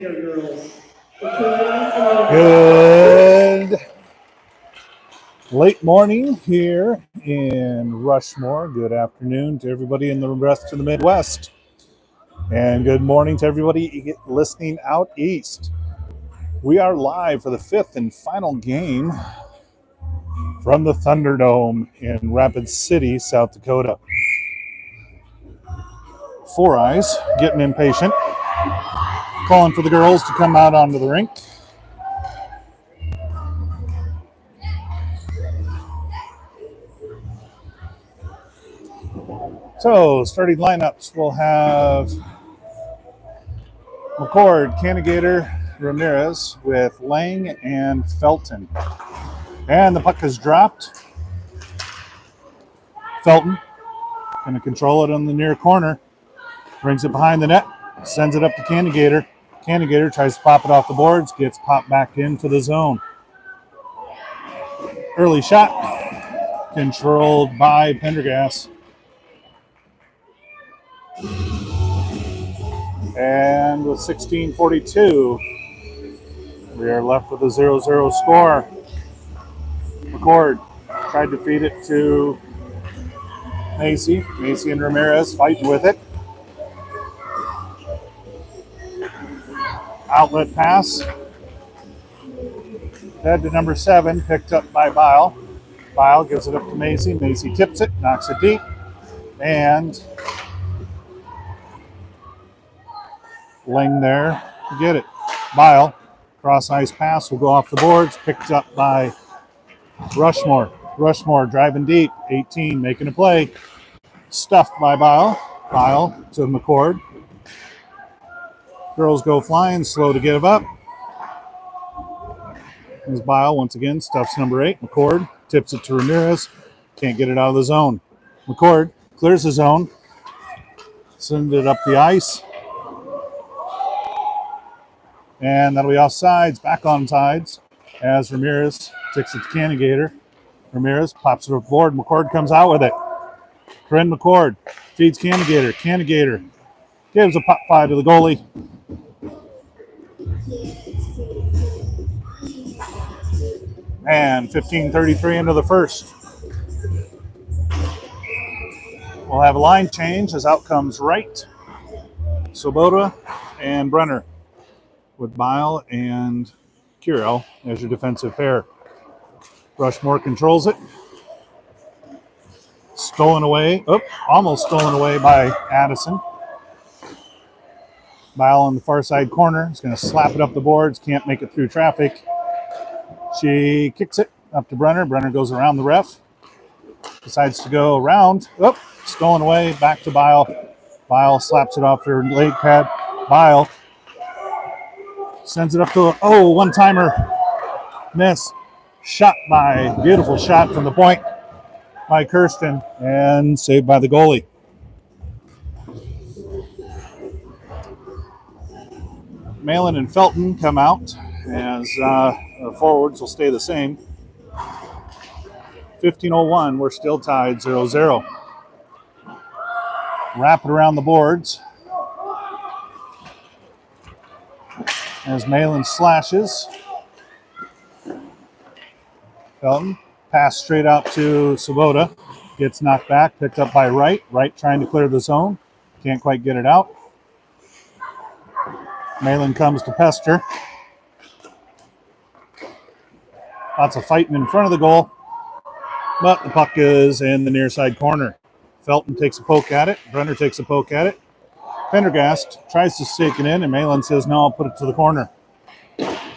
Good late morning here in Rushmore. Good afternoon to everybody in the rest of the Midwest. And good morning to everybody listening out east. We are live for the fifth and final game from the Thunderdome in Rapid City, South Dakota. Four Eyes getting impatient, calling for the girls to come out onto the rink. So, starting lineups, we'll have McCord, Cannigator, Ramirez with Lang and Felton. And the puck is dropped. Felton going to control it on the near corner. Brings it behind the net. Sends it up to Cannigator. Cannigator tries to pop it off the boards. Gets popped back into the zone. Early shot. Controlled by Pendergast. And with 16:42, we are left with a 0-0 score. McCord tried to feed it to Macy. Macy and Ramirez fighting with it. Outlet pass. Fed to number 7, picked up by Bile. Bile gives it up to Macy. Macy tips it, knocks it deep. And Lang there to get it. Bile, cross ice pass will go off the boards, picked up by Rushmore. Rushmore driving deep, 18, making a play. Stuffed by Bile. Bile to McCord. Girls go flying, slow to give up. As Bile once again stuffs number 8. McCord tips it to Ramirez. Can't get it out of the zone. McCord clears the zone. Sends it up the ice. And that'll be offsides, back on sides, as Ramirez takes it to Cannigator. Ramirez pops it aboard. McCord comes out with it. Corinne McCord feeds Cannigator. Cannigator gives a pop fly to the goalie. And 15:33 into the first. We'll have a line change as out comes Wright, Swoboda, and Brenner, with Bile and Curel as your defensive pair. Rushmore controls it. Stolen away. Almost stolen away by Addison. Bile on the far side corner. Is going to slap it up the boards. Can't make it through traffic. She kicks it up to Brenner. Brenner goes around the ref. Decides to go around. Stolen away. Back to Bile. Bile slaps it off her leg pad. Bile sends it up to one-timer. Miss. Beautiful shot from the point by Kirsten and saved by the goalie. Malin and Felton come out as the forwards will stay the same. 15:01, we're still tied 0-0. Wrap it around the boards as Malin slashes. Felton, pass straight out to Swoboda. Gets knocked back, picked up by Wright. Wright trying to clear the zone. Can't quite get it out. Malin comes to Pester. Lots of fighting in front of the goal. But the puck is in the near side corner. Felton takes a poke at it. Brenner takes a poke at it. Pendergast tries to stick it in, and Malin says, no, I'll put it to the corner.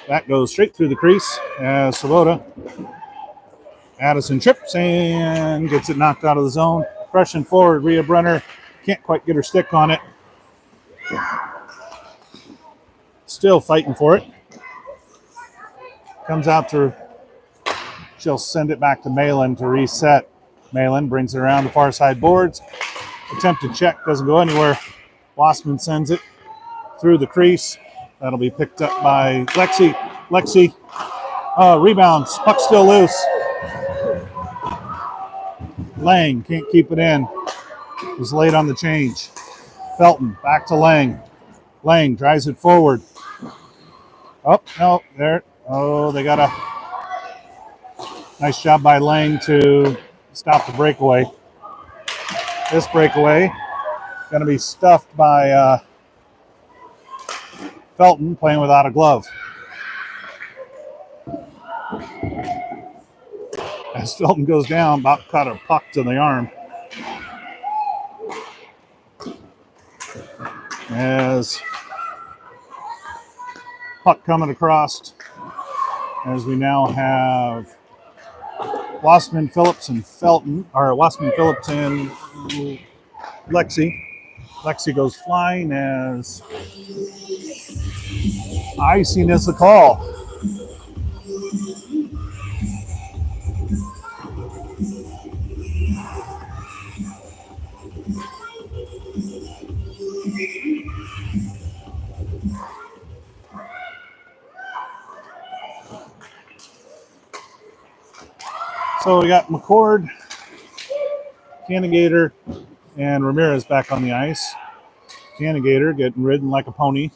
That goes straight through the crease as Swoboda. Addison trips and gets it knocked out of the zone. Rushing forward, Rhea Brenner can't quite get her stick on it. Still fighting for it. Comes out to, she'll send it back to Malin to reset. Malin brings it around the far side boards. Attempted check, doesn't go anywhere. Wassman sends it through the crease. That'll be picked up by Lexi. Lexi rebounds. Puck still loose. Lang can't keep it in. Was late on the change. Felton back to Lang. Lang drives it forward. Oh, no, there. Oh, they got a nice job by Lang to stop the breakaway. This breakaway going to be stuffed by Felton playing without a glove. As Felton goes down, about caught a puck to the arm. As puck coming across, as we now have Wassman, Phillips, and Felton, or Wassman, Phillips, and Lexi. Lexi goes flying as icing is the call. So we got McCord, Cannigator, and Ramirez back on the ice. Cannigator getting ridden like a pony.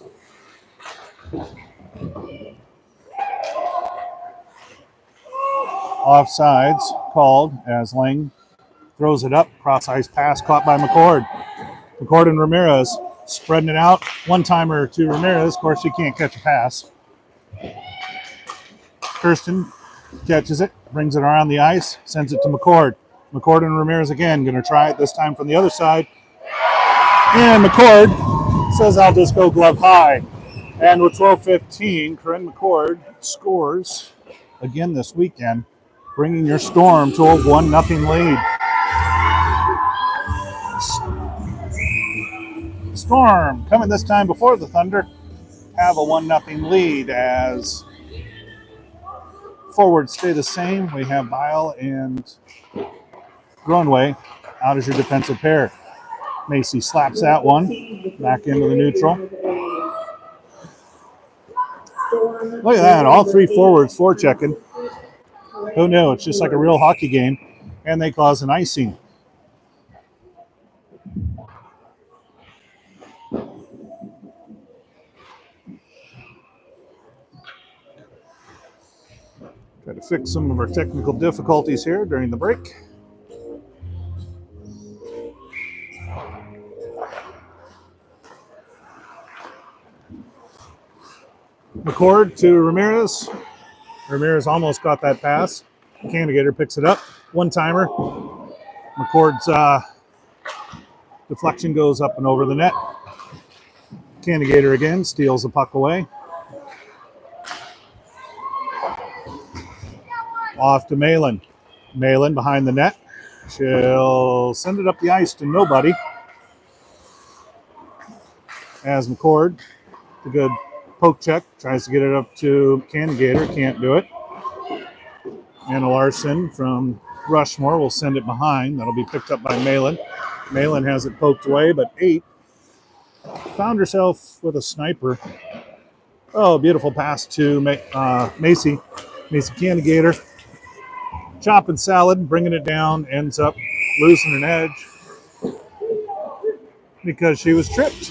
Offsides called as Lang throws it up. Cross ice pass caught by McCord. McCord and Ramirez spreading it out. One timer to Ramirez. Of course, she can't catch a pass. Kirsten catches it, brings it around the ice, sends it to McCord. McCord and Ramirez again, going to try it this time from the other side. And McCord says, I'll just go glove high. And with 12:15, Corinne McCord scores again this weekend, bringing your Storm to a 1-0 lead. Storm coming this time before the Thunder have a 1-0 lead as forwards stay the same. We have Bile and Gronway out as your defensive pair. Macy slaps that one back into the neutral. Look at that, all three forwards forechecking. Who knew? It's just like a real hockey game, and they cause an icing. Try to fix some of our technical difficulties here during the break. McCord to Ramirez. Ramirez almost got that pass. Candidator picks it up. One-timer. McCord's deflection goes up and over the net. Candidator again steals the puck away. Off to Malin. Malin behind the net. She'll send it up the ice to nobody. As McCord, the good poke check, tries to get it up to Candidator, can't do it. Anna Larson from Rushmore will send it behind. That'll be picked up by Malin. Malin has it poked away, but 8 found herself with a sniper. Oh, beautiful pass to Macy. Macy Candidator. Chopping salad, bringing it down, ends up losing an edge because she was tripped.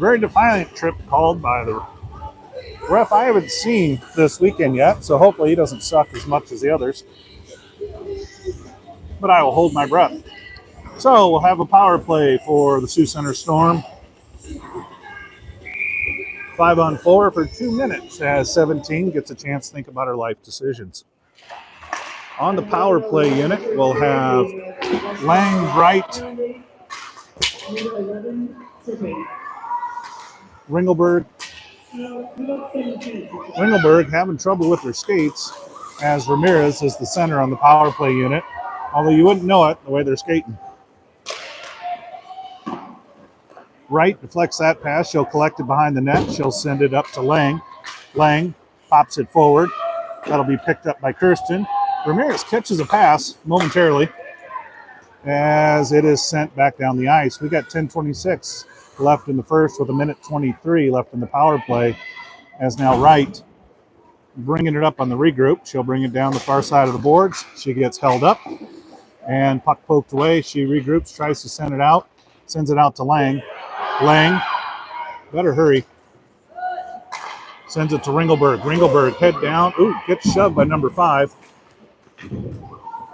Very defiant trip called by the ref I haven't seen this weekend yet, so hopefully he doesn't suck as much as the others. But I will hold my breath. So we'll have a power play for the Sioux Center Storm. 5-on-4 for 2 minutes as 17 gets a chance to think about her life decisions. On the power play unit, we'll have Lang Bright, Ringelberg having trouble with her skates as Ramirez is the center on the power play unit, although you wouldn't know it the way they're skating. Wright deflects that pass. She'll collect it behind the net. She'll send it up to Lang. Lang pops it forward. That'll be picked up by Kirsten. Ramirez catches a pass momentarily as it is sent back down the ice. We got 10:26 left in the first with 1:23 left in the power play as now Wright bringing it up on the regroup. She'll bring it down the far side of the boards. She gets held up and puck poked away. She regroups, tries to send it out, sends it out to Lang. Lang, better hurry. Sends it to Ringelberg. Ringelberg head down. Ooh, gets shoved by number 5.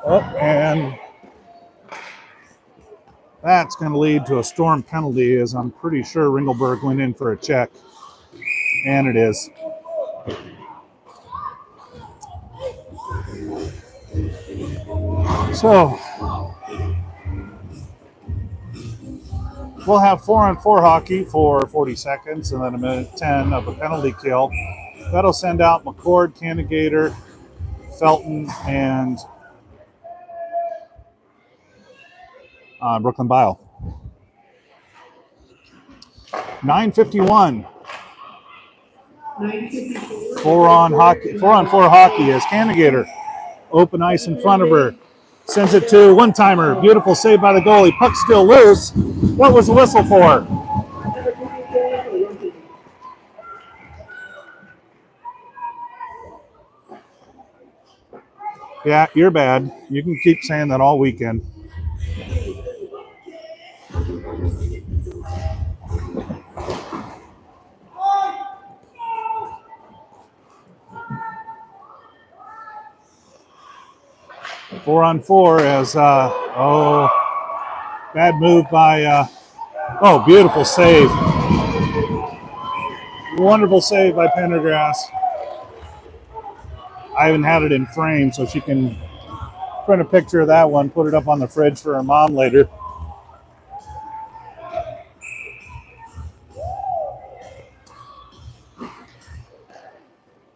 Oh, and that's going to lead to a Storm penalty, as I'm pretty sure Ringelberg went in for a check. And it is. So we'll have 4-on-4 hockey for 40 seconds and then a minute 10 of a penalty kill. That'll send out McCord, Candidator, Felton, and Brooklyn Bile. 9:51. 4-on-4 hockey as Candidator. Open ice in front of her. Sends it to one-timer. Beautiful save by the goalie. Puck still loose. What was the whistle for? Yeah, you're bad. You can keep saying that all weekend. Four on four as, bad move by, beautiful save. Wonderful save by Pendergrass. I haven't had it in frame, so she can print a picture of that one, put it up on the fridge for her mom later.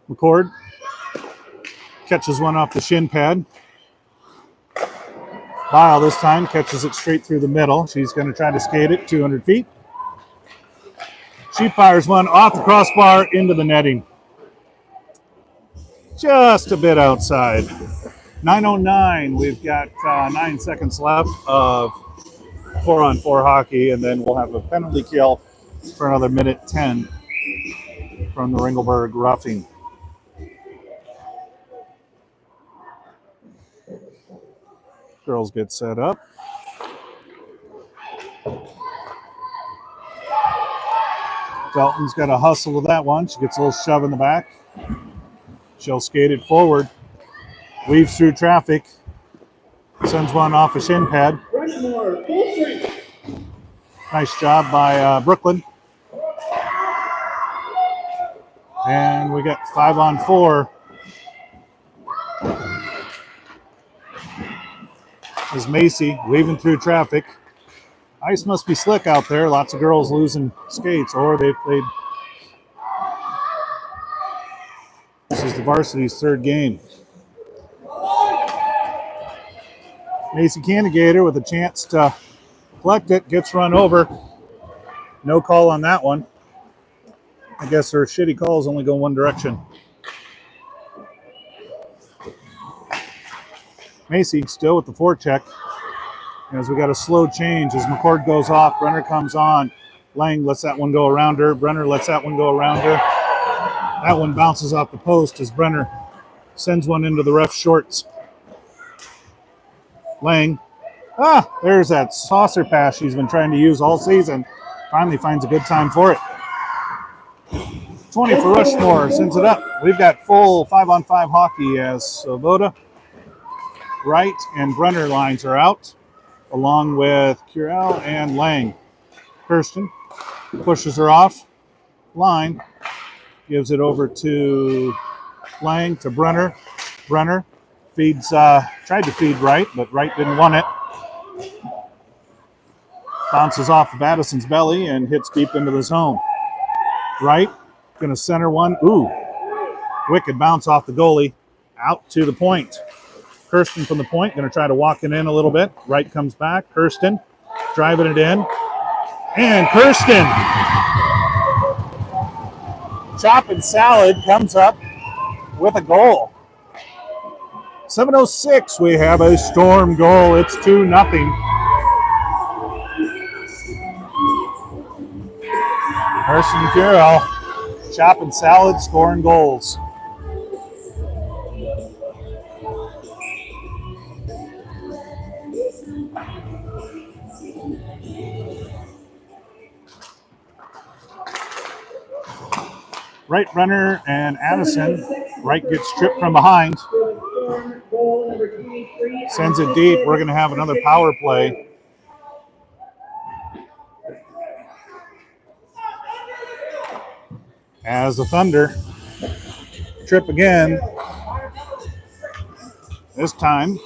McCord catches one off the shin pad. Bile this time catches it straight through the middle. She's going to try to skate it 200 feet. She fires one off the crossbar into the netting. Just a bit outside. 9:09. We've got 9 seconds left of 4-on-4 hockey, and then we'll have a penalty kill for another minute 10 from the Ringelberg roughing. Girls get set up. Felton's got a hustle with that one. She gets a little shove in the back. She'll skate it forward. Weaves through traffic. Sends one off a shin pad. Rushmore, full strength. Nice job by Brooklyn. And we got 5-on-4. Is Macy weaving through traffic. Ice must be slick out there. Lots of girls losing skates, or they played. This is the Varsity's third game. Macy Candidator with a chance to collect it, gets run over. No call on that one. I guess her shitty calls only go one direction. Macy still with the forecheck. As we got a slow change as McCord goes off, Brenner comes on. Lang lets that one go around her. Brenner lets that one go around her. That one bounces off the post as Brenner sends one into the ref's shorts. Lang. There's that saucer pass she's been trying to use all season. Finally finds a good time for it. 20 for Rushmore, sends it up. We've got full 5-on-5 hockey as Svoboda, Wright, and Brenner lines are out, along with Curell and Lang. Kirsten pushes her off line, gives it over to Lang to Brenner. Brenner feeds, tried to feed Wright, but Wright didn't want it. Bounces off of Addison's belly and hits deep into the zone. Wright going to center one. Ooh, wicked bounce off the goalie out to the point. Kirsten from the point, going to try to walk it in a little bit. Wright comes back. Kirsten driving it in. And Kirsten, chopping salad, comes up with a goal. 7:06, we have a Storm goal. It's 2-0. Kirsten Curell, chopping salad, scoring goals. Right runner and Addison. Right gets tripped from behind. Sends it deep. We're going to have another power play. As the Thunder trip again. This time,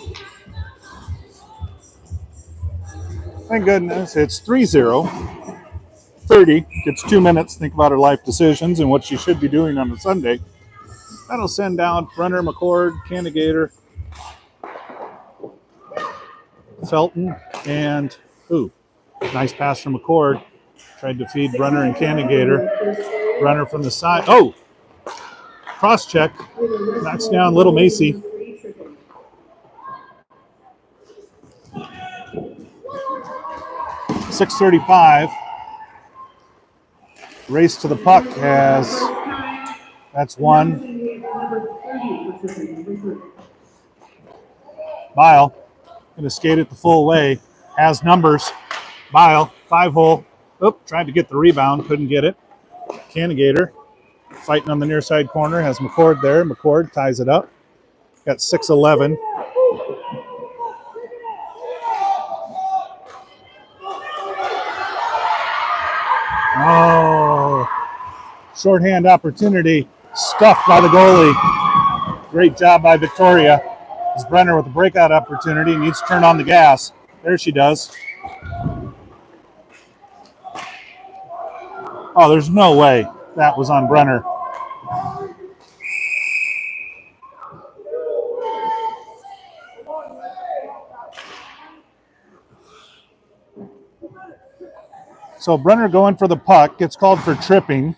thank goodness, it's 3-0. 30 gets 2 minutes. Think about her life decisions and what she should be doing on a Sunday. That'll send out Brenner, McCord, Candigator, Felton, and nice pass from McCord. Tried to feed Brenner and Candigator. Brenner from the side. Oh! Cross check. Knocks down Little Macy. .635. Race to the puck that's one. Bile going to skate it the full way. Has numbers. Bile, 5-hole. Tried to get the rebound, couldn't get it. Candigator fighting on the near side corner. Has McCord there. McCord ties it up. Got 6-11. Oh, shorthand opportunity stuffed by the goalie. Great job by Victoria. As Brenner with a breakout opportunity needs to turn on the gas. There she does. Oh, there's no way that was on Brenner. So Brenner going for the puck, gets called for tripping.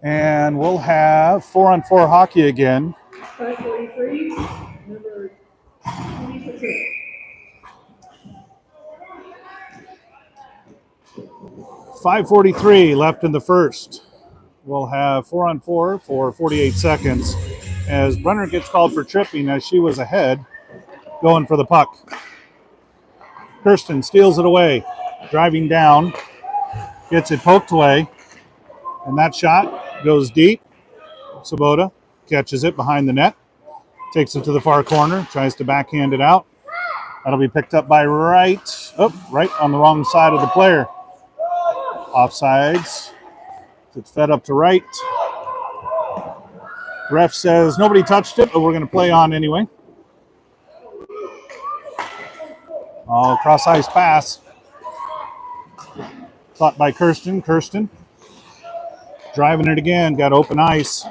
And we'll have 4-on-4 hockey again. 543, number 20%. 5:43 left in the first. We'll have 4-on-4 for 48 seconds as Brenner gets called for tripping as she was ahead going for the puck. Kirsten steals it away, driving down, gets it poked away, and that shot goes deep. Sabota catches it behind the net, takes it to the far corner, tries to backhand it out. That'll be picked up by right on the wrong side of the player. Offsides. It's fed up to right. Ref says nobody touched it, but we're going to play on anyway. Oh, cross ice pass. Caught by Kirsten. Kirsten driving it again. Got open ice.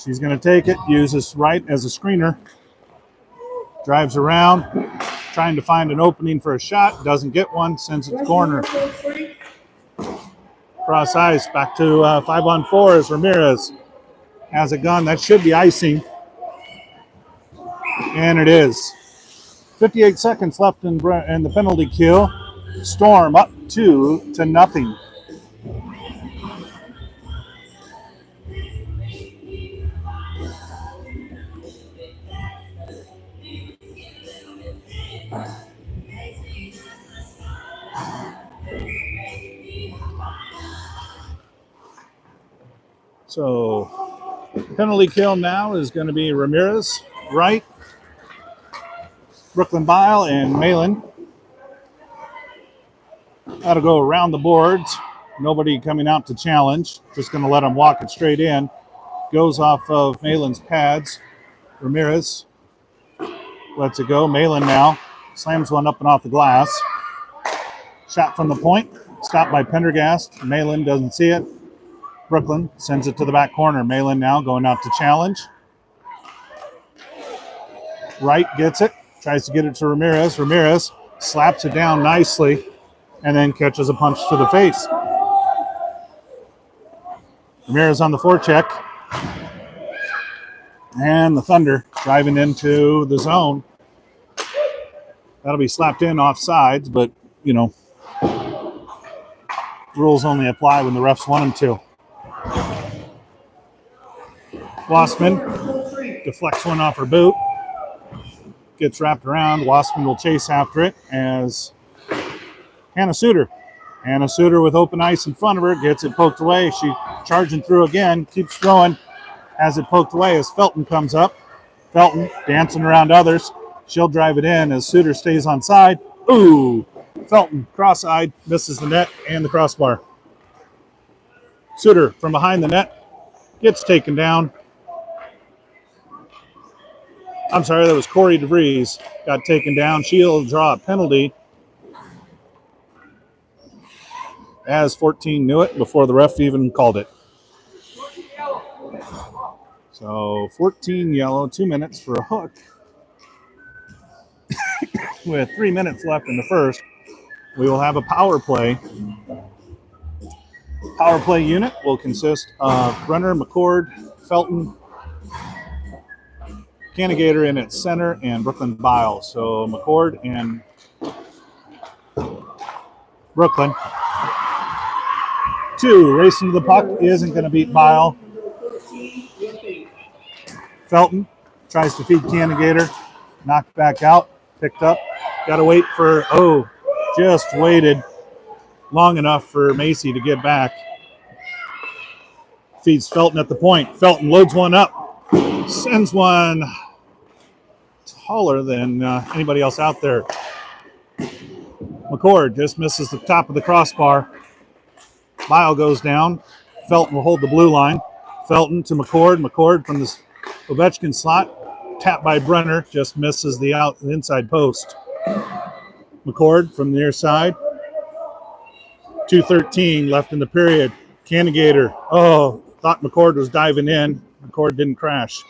She's going to take it. Uses right as a screener. Drives around. Trying to find an opening for a shot. Doesn't get one. Sends it to corner. Cross ice. Back to 5-on-4 as Ramirez has it gone. That should be icing. And it is. 58 seconds left in the penalty kill. Storm up 2-0. So penalty kill now is going to be Ramirez, right, Brooklyn Bile, and Malin. That'll go around the boards. Nobody coming out to challenge. Just going to let them walk it straight in. Goes off of Malin's pads. Ramirez lets it go. Malin now slams one up and off the glass. Shot from the point. Stopped by Pendergast. Malin doesn't see it. Brooklyn sends it to the back corner. Malin now going out to challenge. Wright gets it. Tries to get it to Ramirez. Ramirez slaps it down nicely and then catches a punch to the face. Ramirez on the forecheck. And the Thunder driving into the zone. That'll be slapped in off sides, but, rules only apply when the refs want them to. Wassman deflects one off her boot. Gets wrapped around. Wassman will chase after it as Hannah Suter. Hannah Suter with open ice in front of her. Gets it poked away. She charging through again, keeps throwing as it poked away as Felton comes up. Felton dancing around others. She'll drive it in as Suter stays on side. Ooh, Felton cross-eyed, misses the net and the crossbar. Suter from behind the net gets taken down. I'm sorry, that was Corey DeVries. Got taken down. She'll draw a penalty as 14 knew it before the ref even called it. So 14 yellow, 2 minutes for a hook. With 3 minutes left in the first, we will have a power play. Power play unit will consist of Brenner, McCord, Felton, Cannigator in its center, and Brooklyn Biles. So McCord and Brooklyn. 2, racing to the puck, isn't going to beat Bile. Felton tries to feed Cannigator, knocked back out, picked up. Got to wait for, just waited long enough for Macy to get back. Feeds Felton at the point. Felton loads one up, sends one taller than anybody else out there. McCord just misses the top of the crossbar. Bile goes down. Felton will hold the blue line. Felton to McCord. McCord from the Ovechkin slot. Tapped by Brenner. Just misses the inside post. McCord from the near side. 2:13 left in the period. Cannigator. Thought McCord was diving in. McCord didn't crash.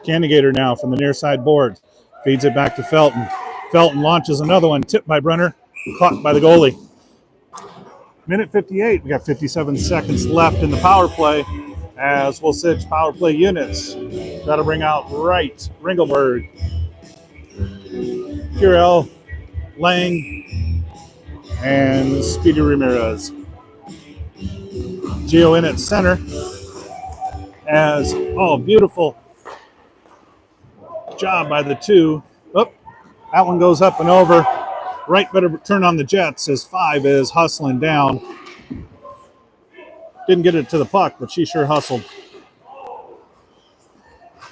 Cannigator now from the near side board. Feeds it back to Felton. Felton launches another one. Tipped by Brenner. Caught by the goalie. Minute 58. We got 57 seconds left in the power play as we'll switch power play units. That'll bring out Wright, Ringelberg, Curel, Lang, and Speedy Ramirez. Gio in at center as, beautiful job by the 2. That one goes up and over. Wright better turn on the Jets as 5 is hustling down. Didn't get it to the puck, but she sure hustled.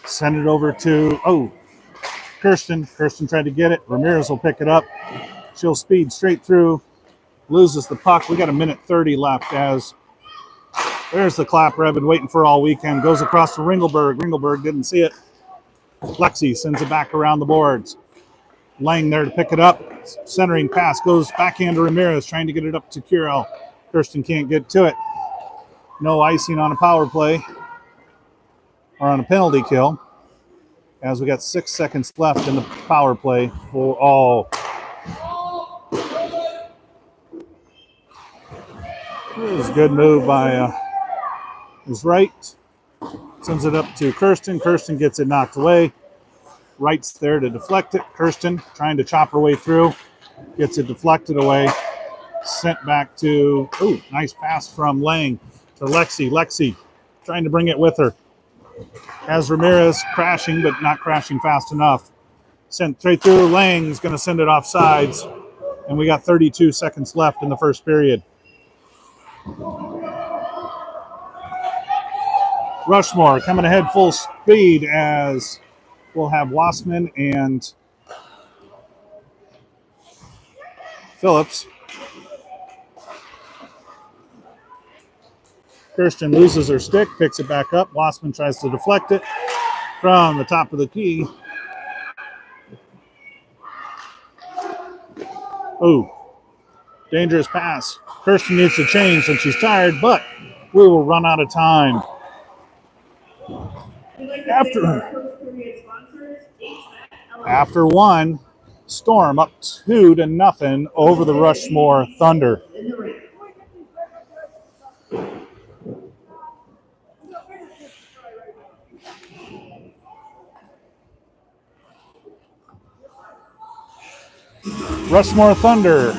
Send it over to, Kirsten. Kirsten tried to get it. Ramirez will pick it up. She'll speed straight through. Loses the puck. We got a minute 30 left as there's the clapper I've been waiting for all weekend. Goes across to Ringelberg. Ringelberg didn't see it. Lexi sends it back around the boards. Lang there to pick it up. Centering pass goes backhand to Ramirez, trying to get it up to Curel. Kirsten can't get to it. No icing on a power play or on a penalty kill as we got 6 seconds left in the power play for It was a good move by Wright. Sends it up to Kirsten. Kirsten gets it knocked away. Wright's there to deflect it. Kirsten trying to chop her way through. Gets it deflected away. Sent back to, nice pass from Lang to Lexi. Lexi trying to bring it with her. Has Ramirez crashing, but not crashing fast enough. Sent straight through. Lang's going to send it off sides. And we got 32 seconds left in the first period. Rushmore coming ahead full speed as we'll have Wassman and Phillips. Kirsten loses her stick, picks it back up. Wassman tries to deflect it from the top of the key. Dangerous pass. Kirsten needs to change since she's tired, but we will run out of time. After one, Storm up 2-0 over the Rushmore Thunder. Rushmore Thunder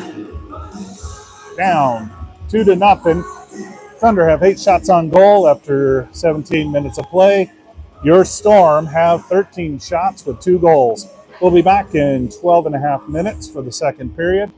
down 2-0. Thunder have 8 shots on goal after 17 minutes of play. Your Storm have 13 shots with 2 goals. We'll be back in 12 and a half minutes for the second period.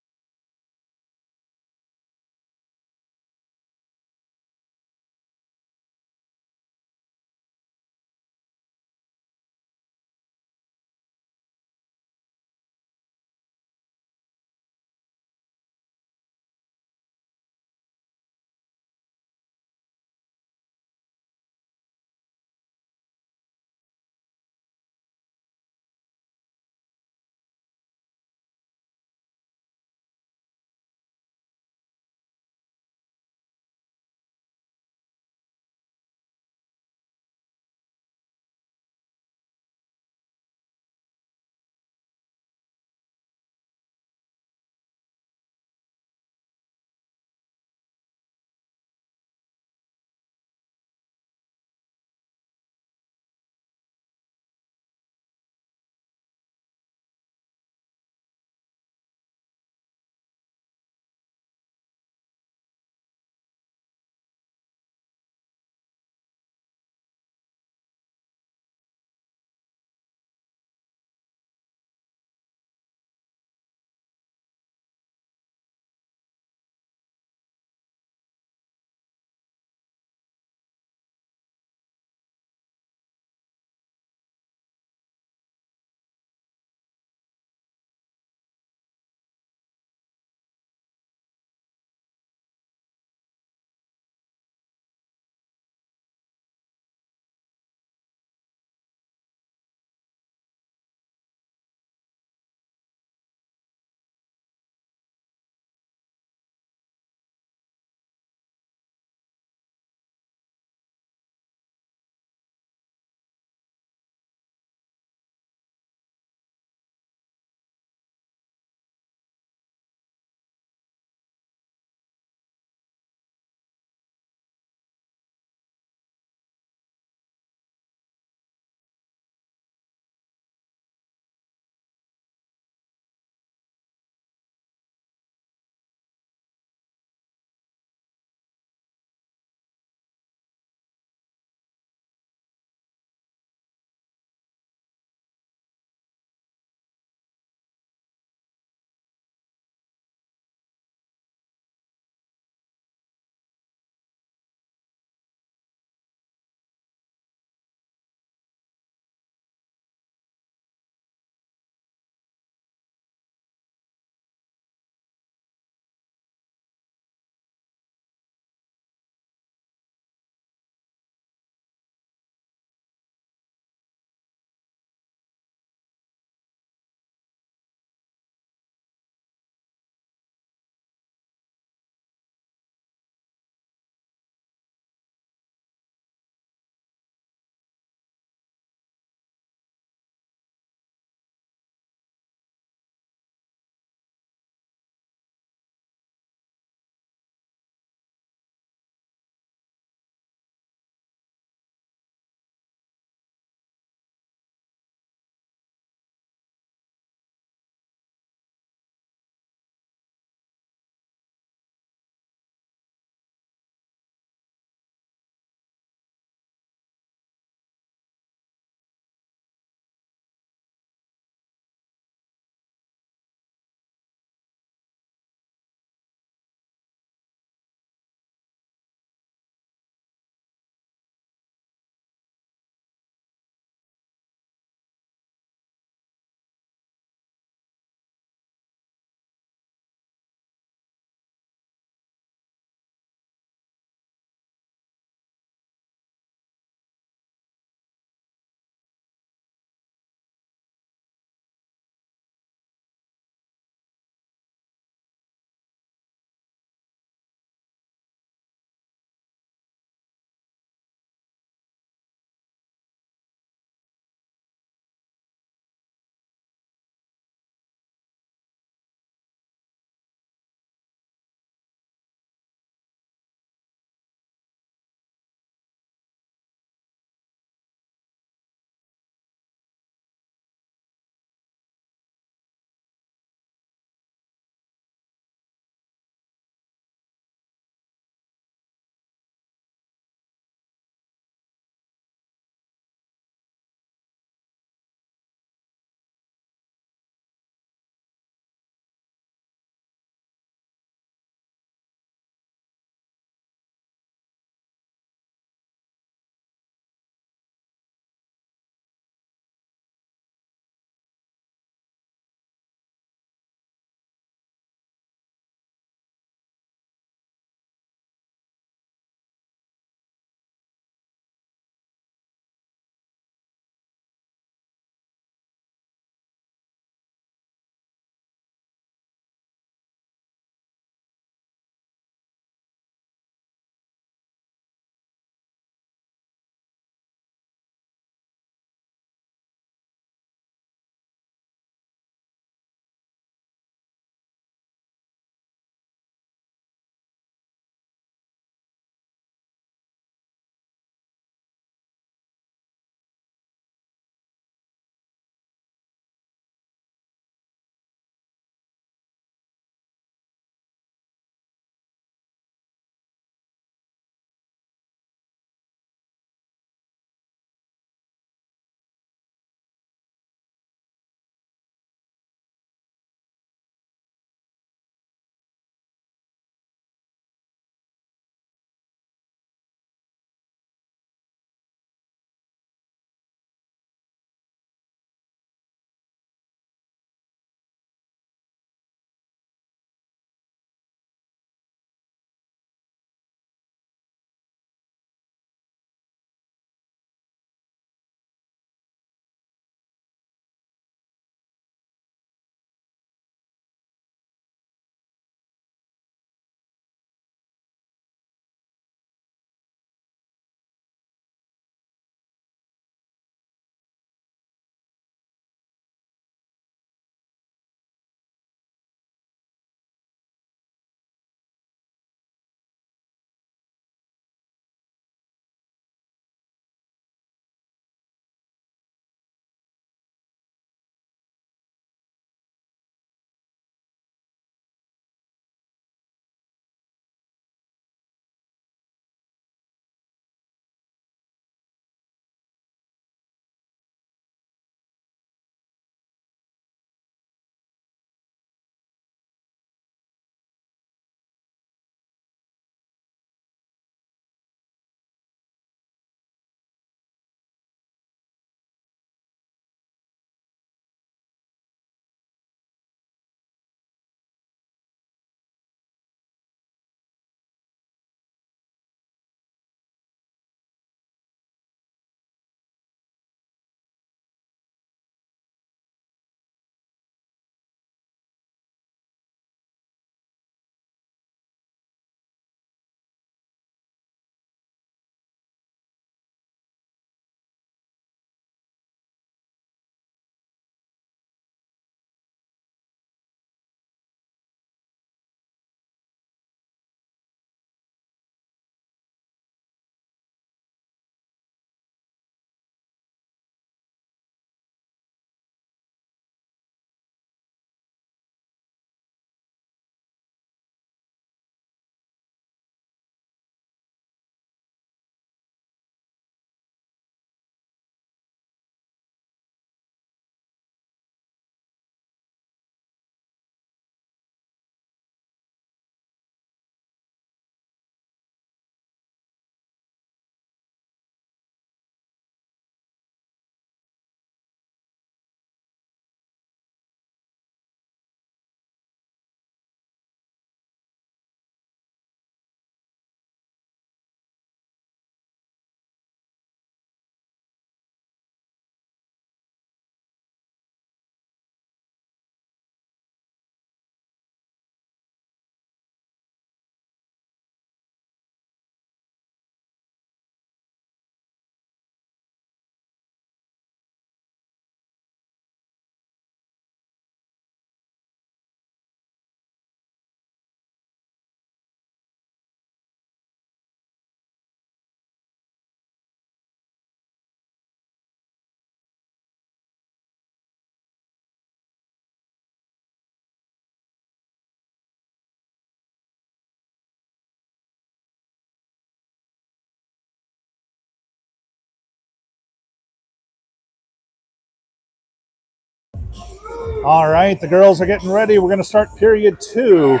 All right, the girls are getting ready. We're going to start period 2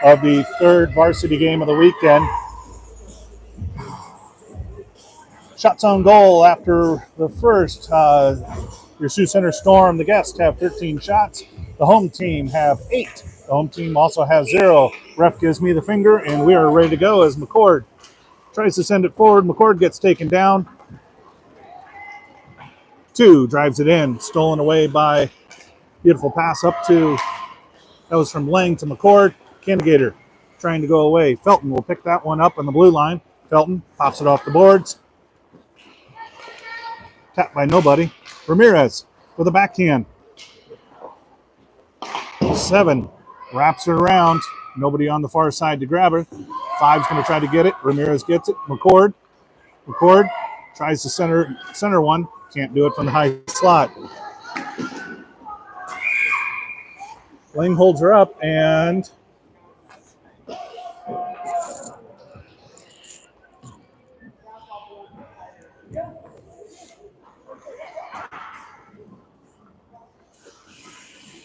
of the third varsity game of the weekend. Shots on goal after the first. Your Sioux Center Storm, the guests, have 13 shots. The home team have 8. The home team also has 0. Ref gives me the finger, and we are ready to go as McCord tries to send it forward. McCord gets taken down. 2 drives it in. Stolen away by beautiful pass up to, that was from Lang to McCord. Candidator trying to go away. Felton will pick that one up on the blue line. Felton pops it off the boards. Tapped by nobody. Ramirez with a backhand. 7 wraps her around. Nobody on the far side to grab her. 5's going to try to get it. Ramirez gets it. McCord tries to center one. Can't do it from the high slot. Lang holds her up and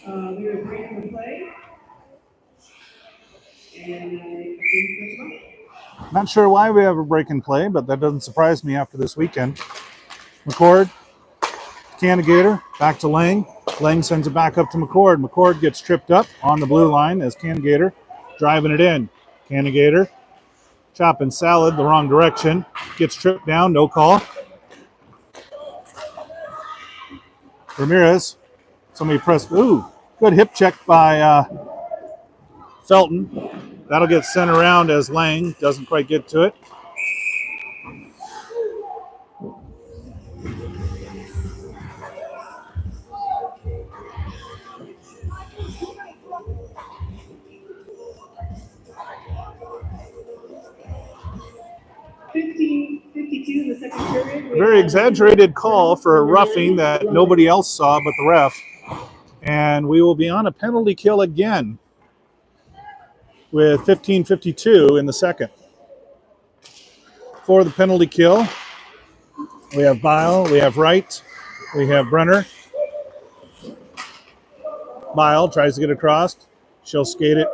We are breaking the play. And I think that's not sure why we have a break in play, but that doesn't surprise me after this weekend. McCord, Candidator, back to Lang. Lang sends it back up to McCord. McCord gets tripped up on the blue line as Candidator driving it in. Candidator chopping salad the wrong direction. Gets tripped down, no call. Ramirez, somebody pressed, good hip check by Felton. That'll get sent around as Lang doesn't quite get to it. in the second period. A very exaggerated call for a roughing that nobody else saw but the ref. And we will be on a penalty kill again with 15:52 in the second. For the penalty kill, we have Bile, we have Wright, we have Brenner. Bile tries to get across. She'll skate it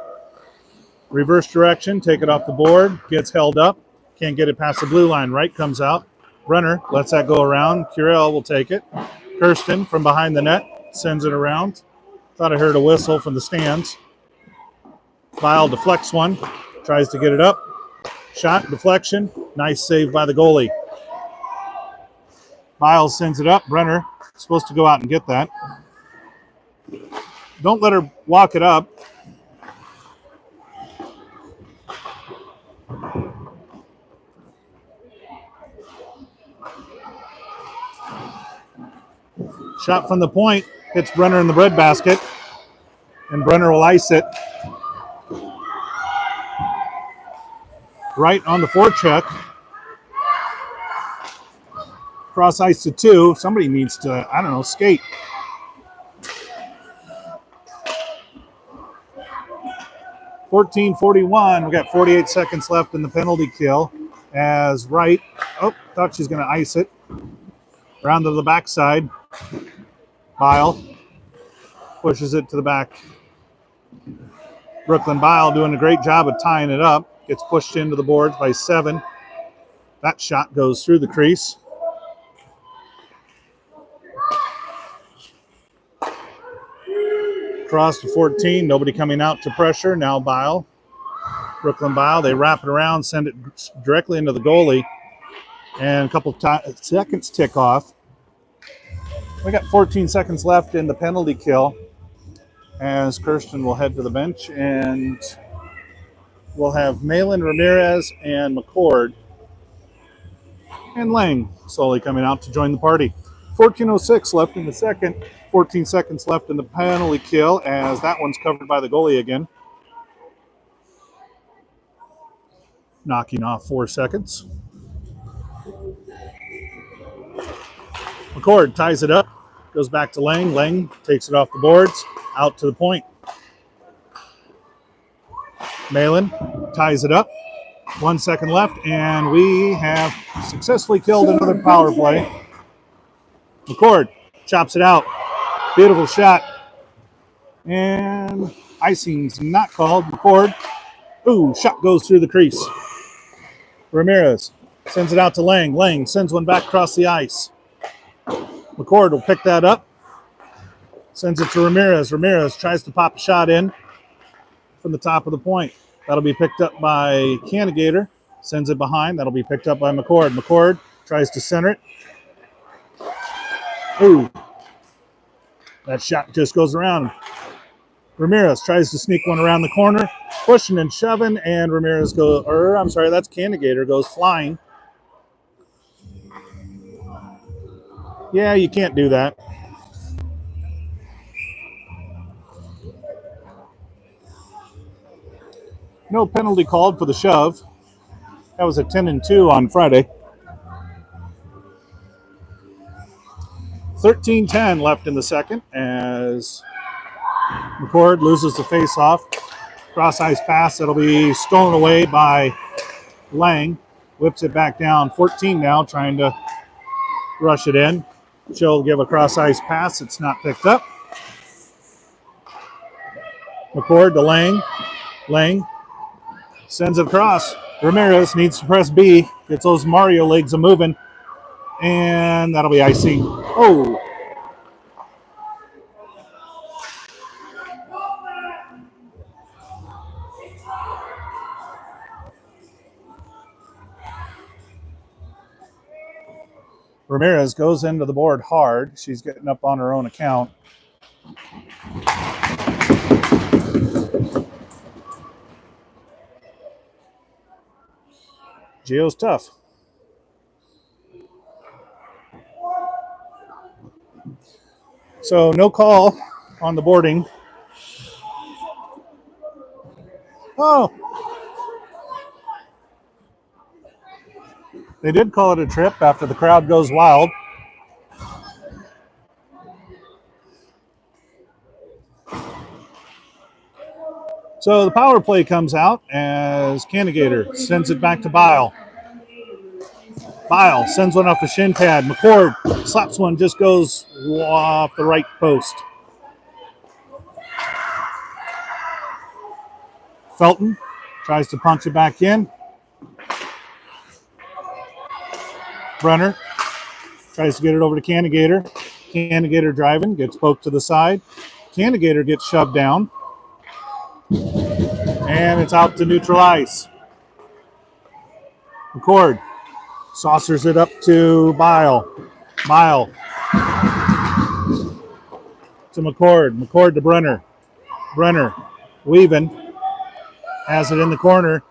reverse direction, take it off the board, gets held up, can't get it past the blue line. Wright comes out. Brenner lets that go around. Curell will take it. Kirsten from behind the net sends it around. Thought I heard a whistle from the stands. Bile deflects one, tries to get it up. Shot, deflection, nice save by the goalie. Bile sends it up. Brenner supposed to go out and get that. Don't let her walk it up. Shot from the point, hits Brenner in the breadbasket, and Brenner will ice it. Right on the forecheck. Cross ice to 2. Somebody needs to, skate. .14:41. We got 48 seconds left in the penalty kill as Wright, thought she's going to ice it. Round to the backside. Bile pushes it to the back. Brooklyn Bile doing a great job of tying it up. Gets pushed into the boards by 7. That shot goes through the crease. Cross to 14. Nobody coming out to pressure. Now Bile. Brooklyn Bile. They wrap it around, send it directly into the goalie. And a couple seconds tick off. We got 14 seconds left in the penalty kill as Kirsten will head to the bench, and we'll have Malin, Ramirez, and McCord and Lang slowly coming out to join the party. 14:06 left in the second, 14 seconds left in the penalty kill as that one's covered by the goalie again. Knocking off 4 seconds. McCord ties it up, goes back to Lang. Lang takes it off the boards, out to the point. Malin ties it up. 1 second left, and we have successfully killed another power play. McCord chops it out. Beautiful shot And icing's not called. McCord. Ooh, shot goes through the crease. Ramirez sends it out to Lang. Lang sends one back across the ice. McCord will pick that up. Sends it to Ramirez. Ramirez tries to pop a shot in from the top of the point. That'll be picked up by Cannigator. Sends it behind. That'll be picked up by McCord. McCord tries to center it. Ooh. That shot just goes around. Ramirez tries to sneak one around the corner. Pushing and shoving, and Ramirez goes, or I'm sorry, that's Cannigator, goes flying. Yeah, you can't do that. No penalty called for the shove. That was a 10-2 on Friday. 13-10 left in the second as McCord loses the face-off. Cross-ice pass. It'll be stolen away by Lang. Whips it back down. 14 now, trying to rush it in. She'll give a cross-ice pass. It's not picked up. McCord to Lang. Lang sends it across. Ramirez needs to press B. Gets those Mario legs a-moving. And that'll be icing. Oh. Ramirez goes into the board hard. She's getting up on her own account. Gio's tough. So no call on the boarding. Oh. They did call it a trip after the crowd goes wild. So the power play comes out as Cannigator sends it back to Bile. Bile sends one off the shin pad. McCord slaps one, just goes off the right post. Felton tries to punch it back in. Brenner tries to get it over to Cannigator. Cannigator driving, gets poked to the side. Cannigator gets shoved down. And it's out to neutral ice. McCord saucers it up to Bile. Bile to McCord. McCord to Brenner. Brenner weaving. Has it in the corner.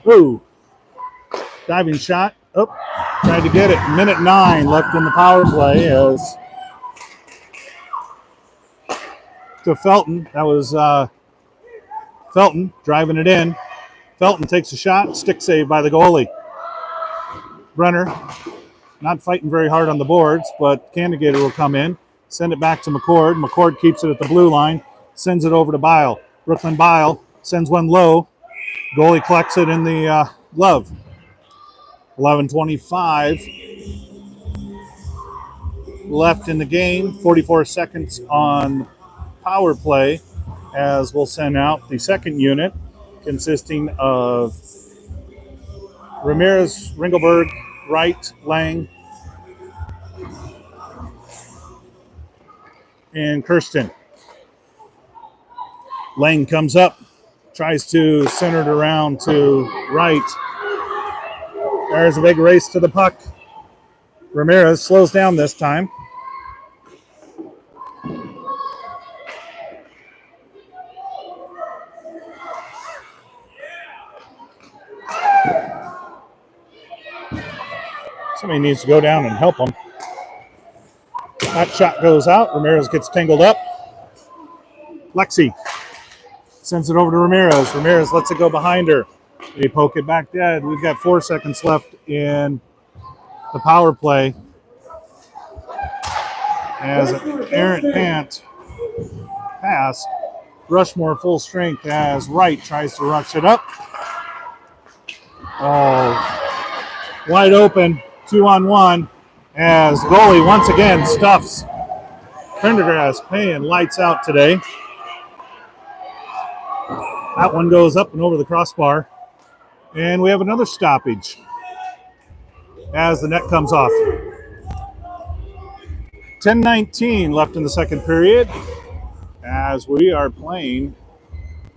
Ooh. Diving shot. Oh, tried to get it. Minute 9 left in the power play as to Felton. That was Felton driving it in. Felton takes a shot. Stick save by the goalie. Brenner not fighting very hard on the boards, but Cannigator will come in. Send it back to McCord. McCord keeps it at the blue line. Sends it over to Bile. Brooklyn Bile sends one low. Goalie collects it in the glove. 11:25 left in the game. 44 seconds on power play as we'll send out the second unit consisting of Ramirez, Ringelberg, Wright, Lang, and Kirsten. Lang comes up, tries to center it around to Wright. There's a big race to the puck. Ramirez slows down this time. Somebody needs to go down and help him. That shot goes out. Ramirez gets tangled up. Lexi sends it over to Ramirez. Ramirez lets it go behind her. They poke it back dead. We've got 4 seconds left in the power play. As an errant pant pass, Rushmore full strength as Wright tries to rush it up. Oh, wide open, 2-on-1 as goalie once again stuffs Pendergrass paying lights out today. That one goes up and over the crossbar. And we have another stoppage as the net comes off. 10:19 left in the second period as we are playing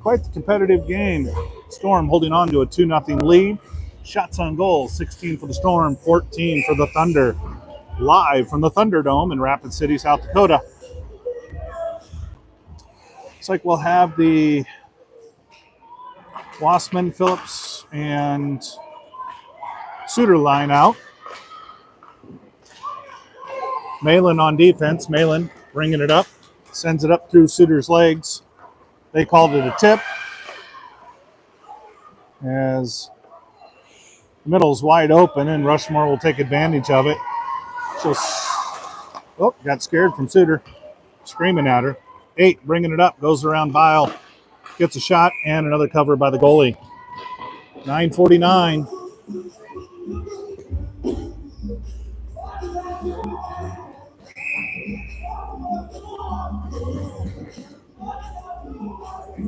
quite the competitive game. Storm holding on to a 2-0 lead. Shots on goal, 16 for the Storm, 14 for the Thunder. Live from the Thunderdome in Rapid City, South Dakota. Looks like we'll have the Wassman, Phillips, and Suter line out. Malin on defense. Malin bringing it up. Sends it up through Suter's legs. They called it a tip. As the middle's wide open and Rushmore will take advantage of it. Got scared from Suter. Screaming at her. 8 bringing it up. Goes around Bile. Gets a shot and another cover by the goalie. 9:49.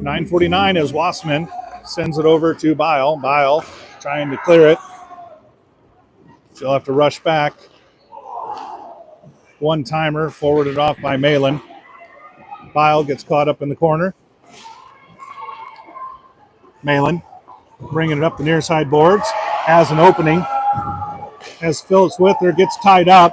.949 as Wassman sends it over to Bile. Bile trying to clear it. She'll have to rush back. One-timer forwarded off by Malin. Bile gets caught up in the corner. Malin bringing it up the near side boards. Has an opening. As Phillips with her gets tied up.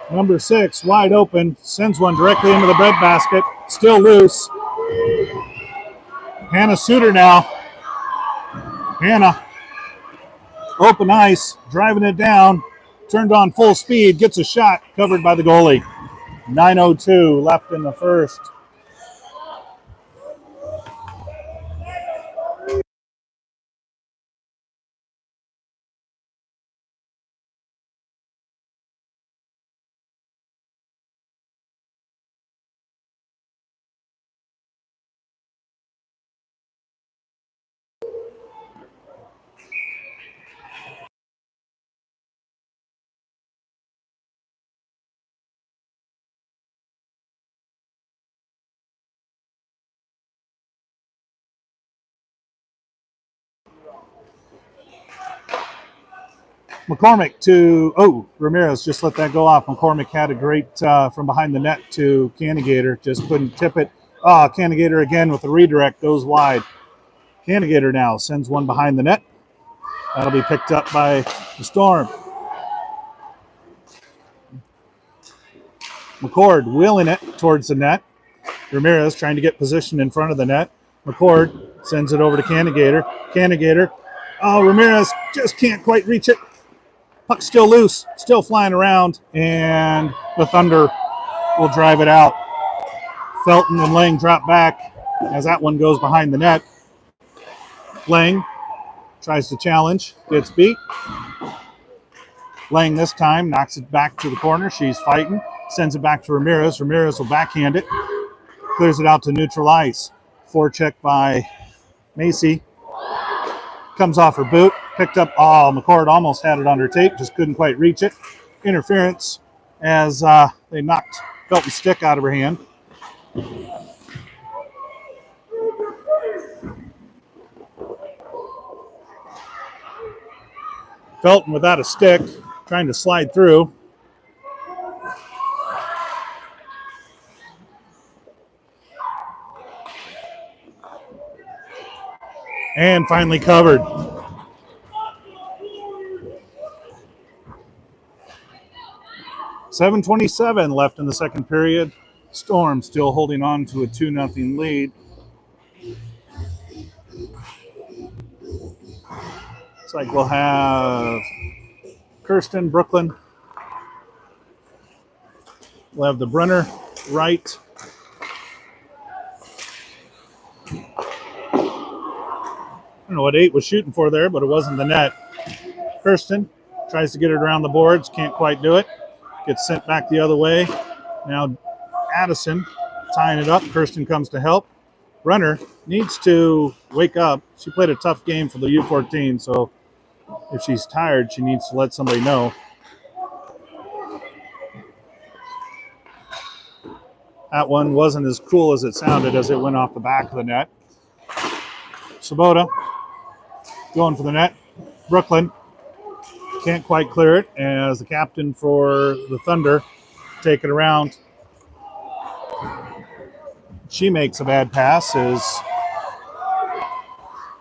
Number 6, wide open, sends one directly into the breadbasket. Still loose. Hannah Suter now. Hannah, open ice, driving it down. Turned on full speed, gets a shot, covered by the goalie. 9:02 left in the first. McCormick to, Ramirez just let that go off. McCormick had a great from behind the net to Cannigator, just couldn't tip it. Cannigator again with the redirect, goes wide. Cannigator now sends one behind the net. That'll be picked up by the Storm. McCord wheeling it towards the net. Ramirez trying to get position in front of the net. McCord sends it over to Cannigator. Cannigator. Ramirez just can't quite reach it. Puck's still loose, still flying around, and the Thunder will drive it out. Felton and Lang drop back as that one goes behind the net. Lang tries to challenge, gets beat. Lang this time knocks it back to the corner. She's fighting, sends it back to Ramirez. Ramirez will backhand it, clears it out to neutral ice. Forecheck by Macy. Comes off her boot, picked up. McCord almost had it on her tape, just couldn't quite reach it. Interference as they knocked Felton's stick out of her hand. Felton without a stick, trying to slide through. And finally covered. .727 left in the second period. Storm still holding on to a 2-0 lead. Looks like we'll have Kirsten, Brooklyn. We'll have the Brunner right. I don't know what 8 was shooting for there, but it wasn't the net. Kirsten tries to get it around the boards, can't quite do it. Gets sent back the other way. Now Addison tying it up. Kirsten comes to help. Runner needs to wake up. She played a tough game for the U14, so if she's tired, she needs to let somebody know. That one wasn't as cool as it sounded as it went off the back of the net. Sabota going for the net. Brooklyn can't quite clear it as the captain for the Thunder take it around. She makes a bad pass as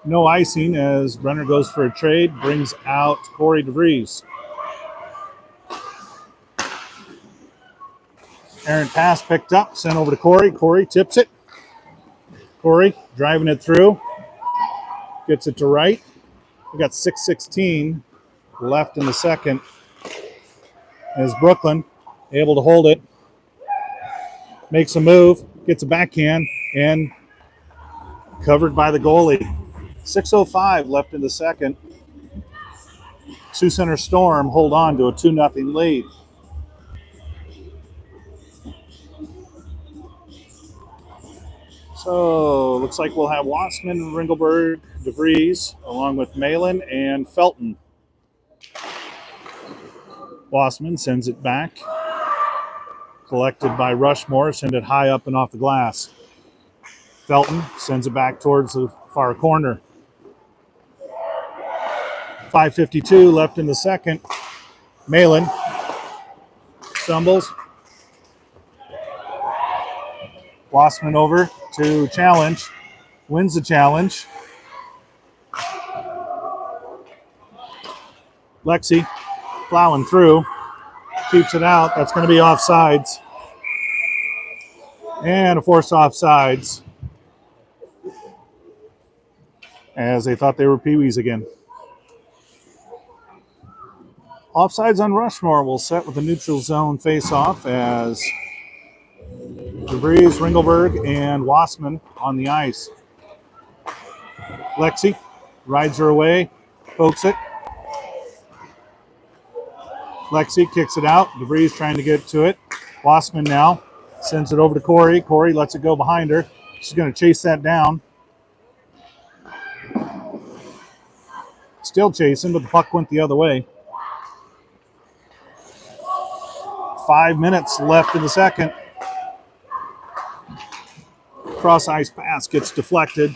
no icing as Brenner goes for a trade, brings out Corey DeVries. Errant pass picked up, sent over to Corey. Corey tips it. Corey driving it through. Gets it to right. We got 6:16 left in the second. As Brooklyn able to hold it. Makes a move. Gets a backhand and covered by the goalie. 6:05 left in the second. Sioux Center Storm hold on to a 2-0 lead. So looks like we'll have Wassman, Ringelberg, DeVries, along with Malin and Felton. Wassman sends it back. Collected by Rushmore, send it high up and off the glass. Felton sends it back towards the far corner. 5:52 left in the second. Malin stumbles. Wassman over to challenge. Wins the challenge. Lexi plowing through. Keeps it out. That's going to be offsides. And a forced offsides. As they thought they were Pee-wees again. Offsides on Rushmore will set with a neutral zone face-off as DeVries, Ringelberg, and Wassman on the ice. Lexi rides her away, pokes it. Lexi kicks it out. DeVries trying to get to it. Wassman now sends it over to Corey. Corey lets it go behind her. She's going to chase that down. Still chasing, but the puck went the other way. 5 minutes left in the second. Cross ice pass gets deflected.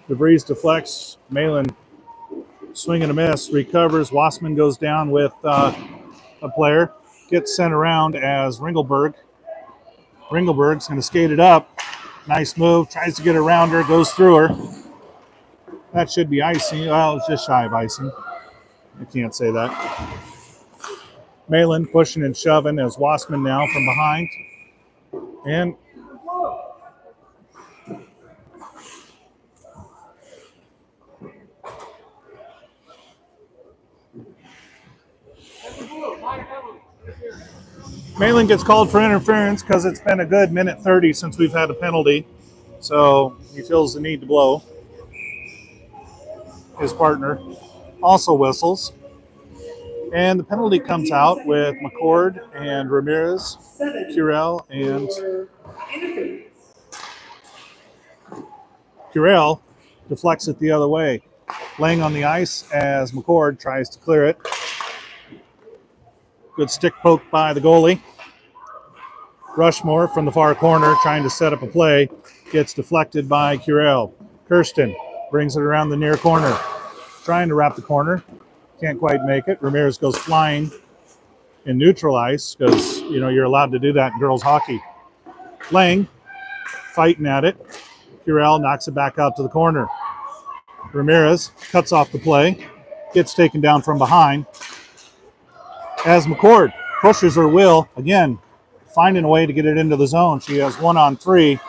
DeVries deflects. Malin swing and a miss. Recovers. Wassman goes down with a player. Gets sent around as Ringelberg. Ringelberg's going to skate it up. Nice move. Tries to get around her. Goes through her. That should be icing. Well, it's just shy of icing. I can't say that. Malin pushing and shoving as Wassman now from behind. And Malin gets called for interference because it's been a good minute 30 since we've had a penalty. So he feels the need to blow. His partner also whistles. And the penalty comes out with McCord and Ramirez, Curel, and Curel deflects it the other way. Laying on the ice as McCord tries to clear it. Good stick poke by the goalie. Rushmore from the far corner trying to set up a play. Gets deflected by Curel. Kirsten brings it around the near corner. Trying to wrap the corner. Can't quite make it. Ramirez goes flying in neutral ice because, you're allowed to do that in girls hockey. Lang fighting at it. Curel knocks it back out to the corner. Ramirez cuts off the play. Gets taken down from behind. As McCord pushes her will, again, finding a way to get it into the zone. She has 1-on-3.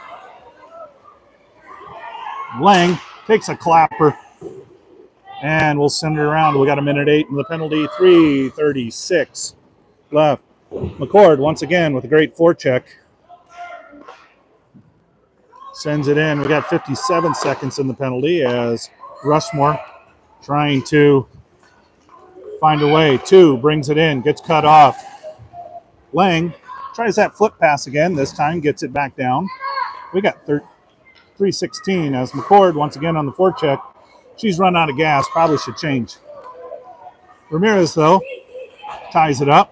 Lang takes a clapper. And we'll send it around. We got a minute 8 in the penalty. 3:36 left. McCord once again with a great forecheck. Sends it in. We got 57 seconds in the penalty as Rushmore trying to find a way. 2 brings it in. Gets cut off. Lang tries that flip pass again. This time gets it back down. We got 3:16 as McCord once again on the forecheck. She's run out of gas, probably should change. Ramirez, though, ties it up.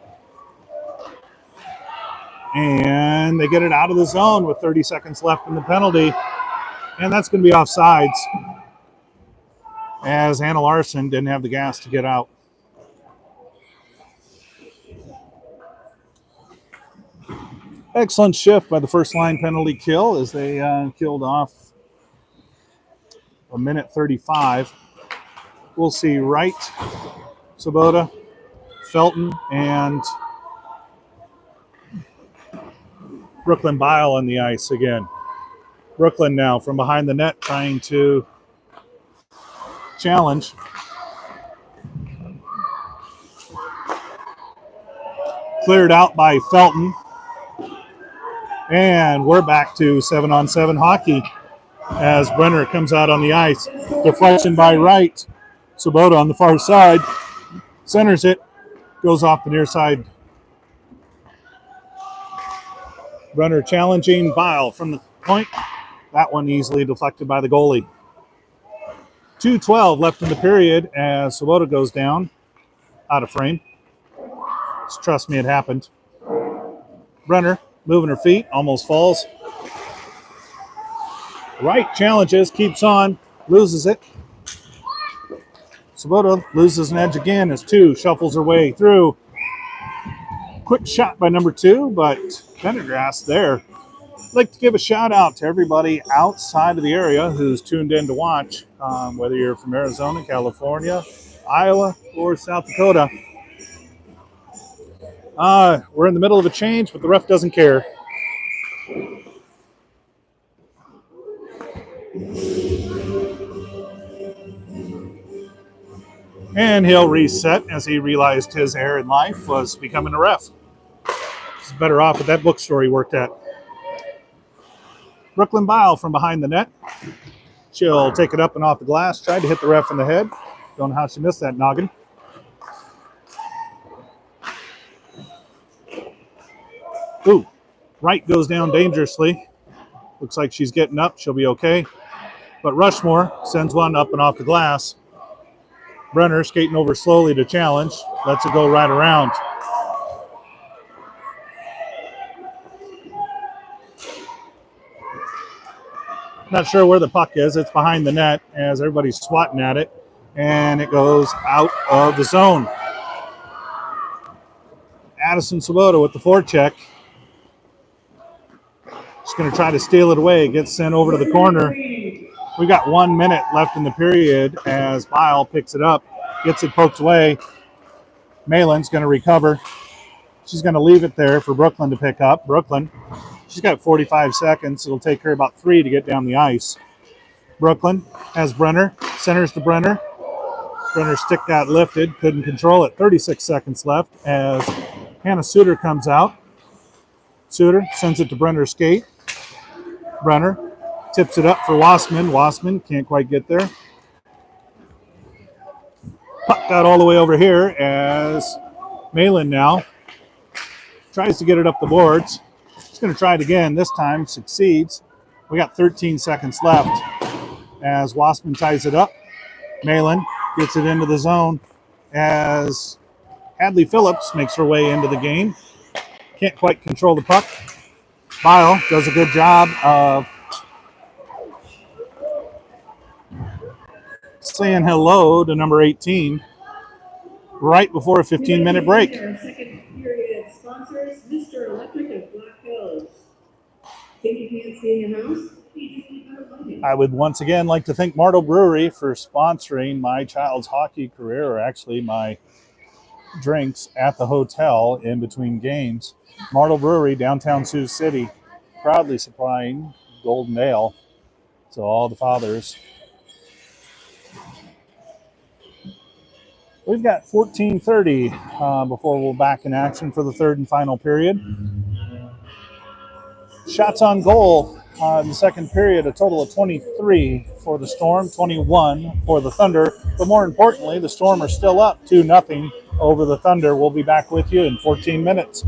And they get it out of the zone with 30 seconds left in the penalty. And that's going to be offsides, as Hannah Larson didn't have the gas to get out. Excellent shift by the first line penalty kill as they killed off a minute 35. We'll see Wright, Sabota, Felton, and Brooklyn Bile on the ice again. Brooklyn now from behind the net trying to challenge. Cleared out by Felton. And we're back to 7-on-7 hockey as Brenner comes out on the ice. Deflection by Wright. Sabota on the far side. Centers it. Goes off the near side. Brenner challenging Bile from the point. That one easily deflected by the goalie. 2:12 left in the period as Sabota goes down. Out of frame. Just trust me, it happened. Brenner moving her feet, almost falls. Wright challenges, keeps on, loses it. Sabota loses an edge again as 2 shuffles her way through. Quick shot by number 2, but Pendergrass there. I'd like to give a shout out to everybody outside of the area who's tuned in to watch, whether you're from Arizona, California, Iowa, or South Dakota. We're in the middle of a change, but the ref doesn't care. And he'll reset as he realized his error in life was becoming a ref. He's better off at that bookstore he worked at. Brooklyn Bile from behind the net. She'll take it up and off the glass. Tried to hit the ref in the head. Don't know how she missed that noggin. Ooh, Wright goes down dangerously. Looks like she's getting up. She'll be okay. But Rushmore sends one up and off the glass. Brenner skating over slowly to challenge. Lets it go right around. Not sure where the puck is. It's behind the net as everybody's swatting at it. And it goes out of the zone. Addison Sabota with the forecheck. She's going to try to steal it away. Gets sent over to the corner. We got 1 minute left in the period as Bile picks it up. Gets it poked away. Malin's going to recover. She's going to leave it there for Brooklyn to pick up. Brooklyn, she's got 45 seconds. It'll take her about 3 to get down the ice. Brooklyn has Brenner. Centers to Brenner. Brenner's stick got lifted. Couldn't control it. 36 seconds left as Hannah Suter comes out. Suter sends it to Brenner's skate. Brenner tips it up for Wassman. Wassman can't quite get there. Puck got all the way over here as Malin now tries to get it up the boards. She's going to try it again. This time succeeds. We got 13 seconds left as Wassman ties it up. Malin gets it into the zone as Hadley Phillips makes her way into the game. Can't quite control the puck. Bile does a good job of saying hello to number 18 right before a 15-minute break. Our second period sponsors, Mr. Electric of Black Hills. Think you can't stay in your house? I would once again like to thank Martel Brewery for sponsoring my child's hockey career, or actually my drinks at the hotel in between games. Martel Brewery, downtown Sioux City, proudly supplying golden ale to all the fathers. We've got 14:30 before we're back in action for the third and final period. Shots on goal in the second period, a total of 23 for the Storm, 21 for the Thunder. But more importantly, the Storm are still up 2-0 over the Thunder. We'll be back with you in 14 minutes.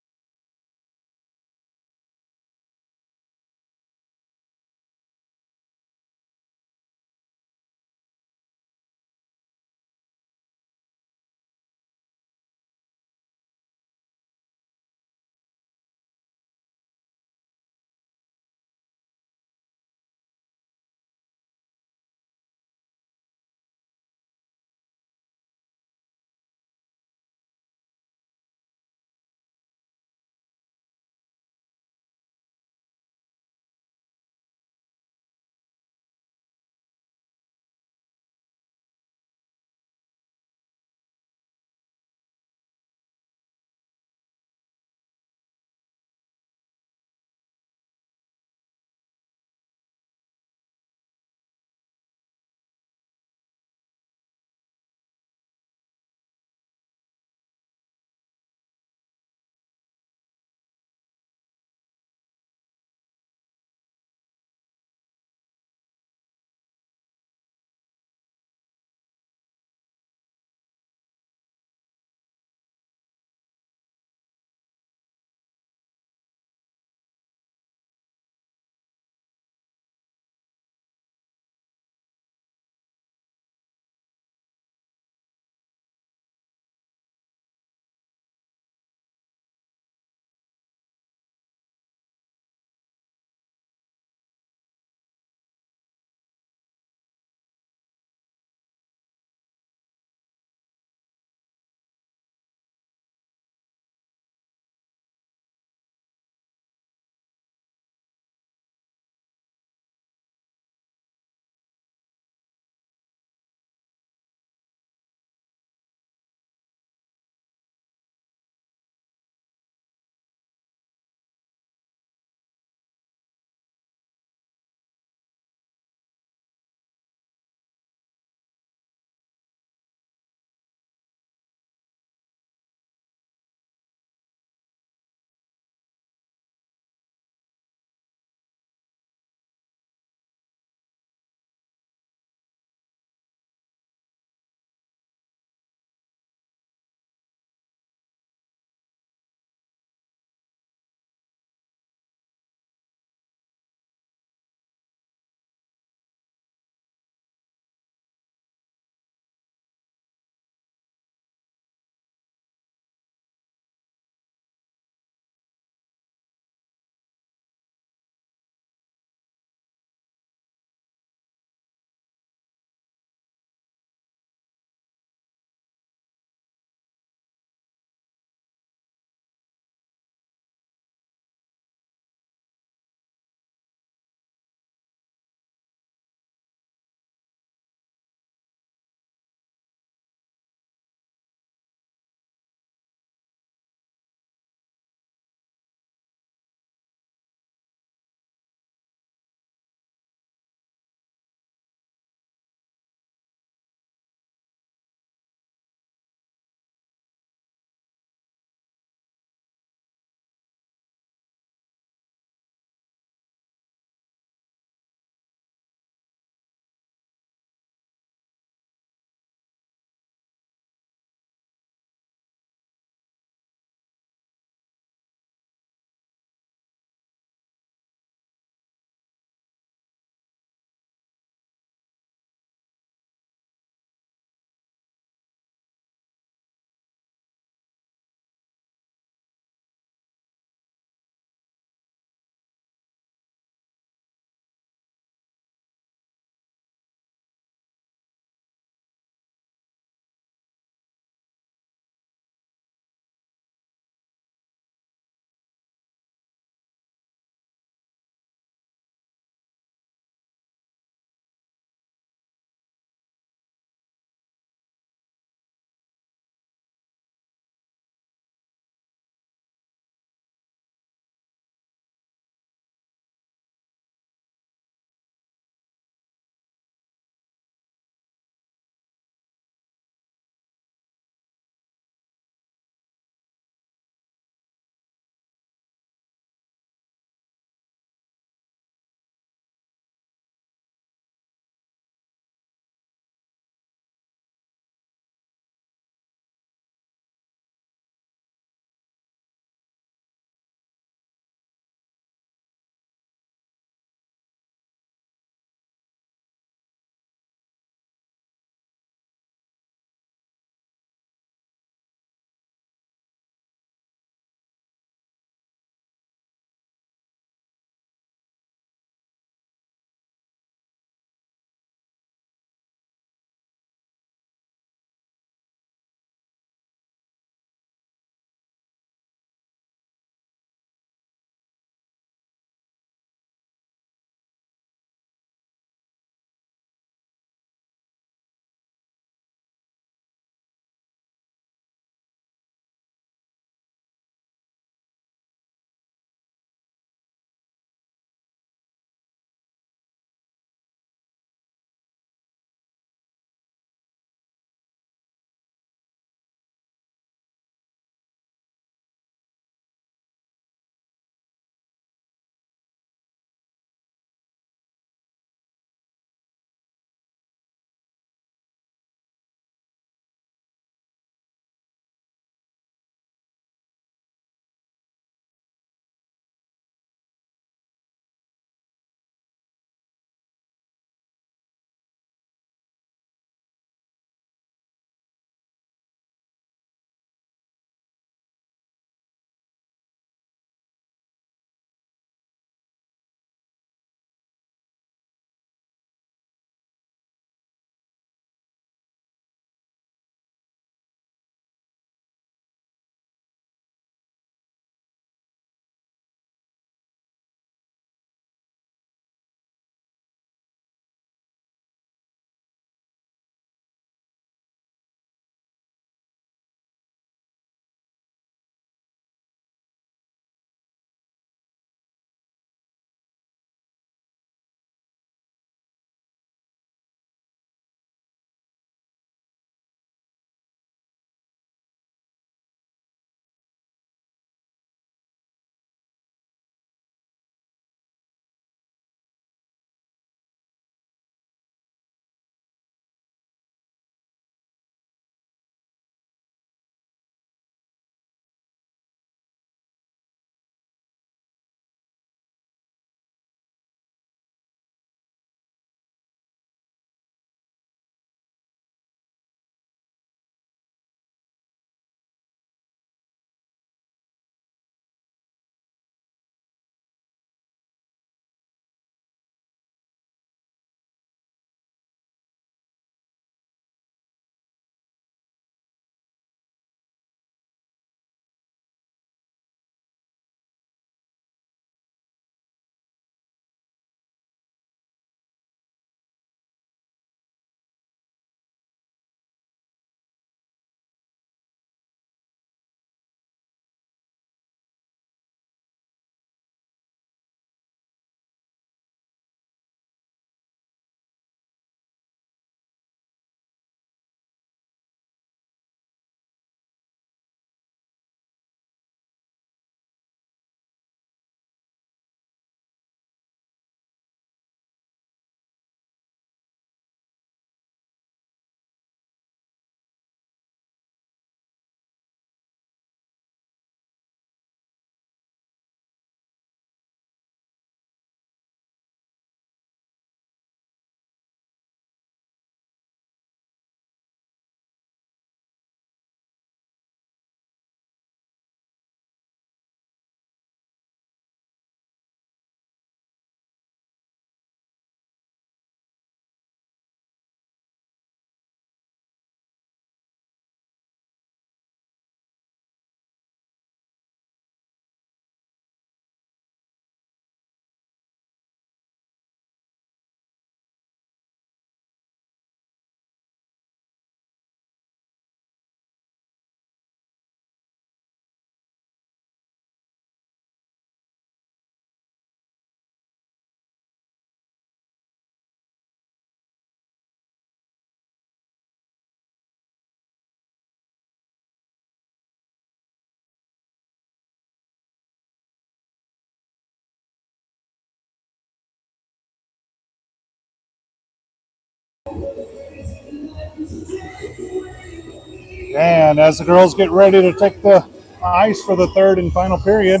And as the girls get ready to take the ice for the third and final period,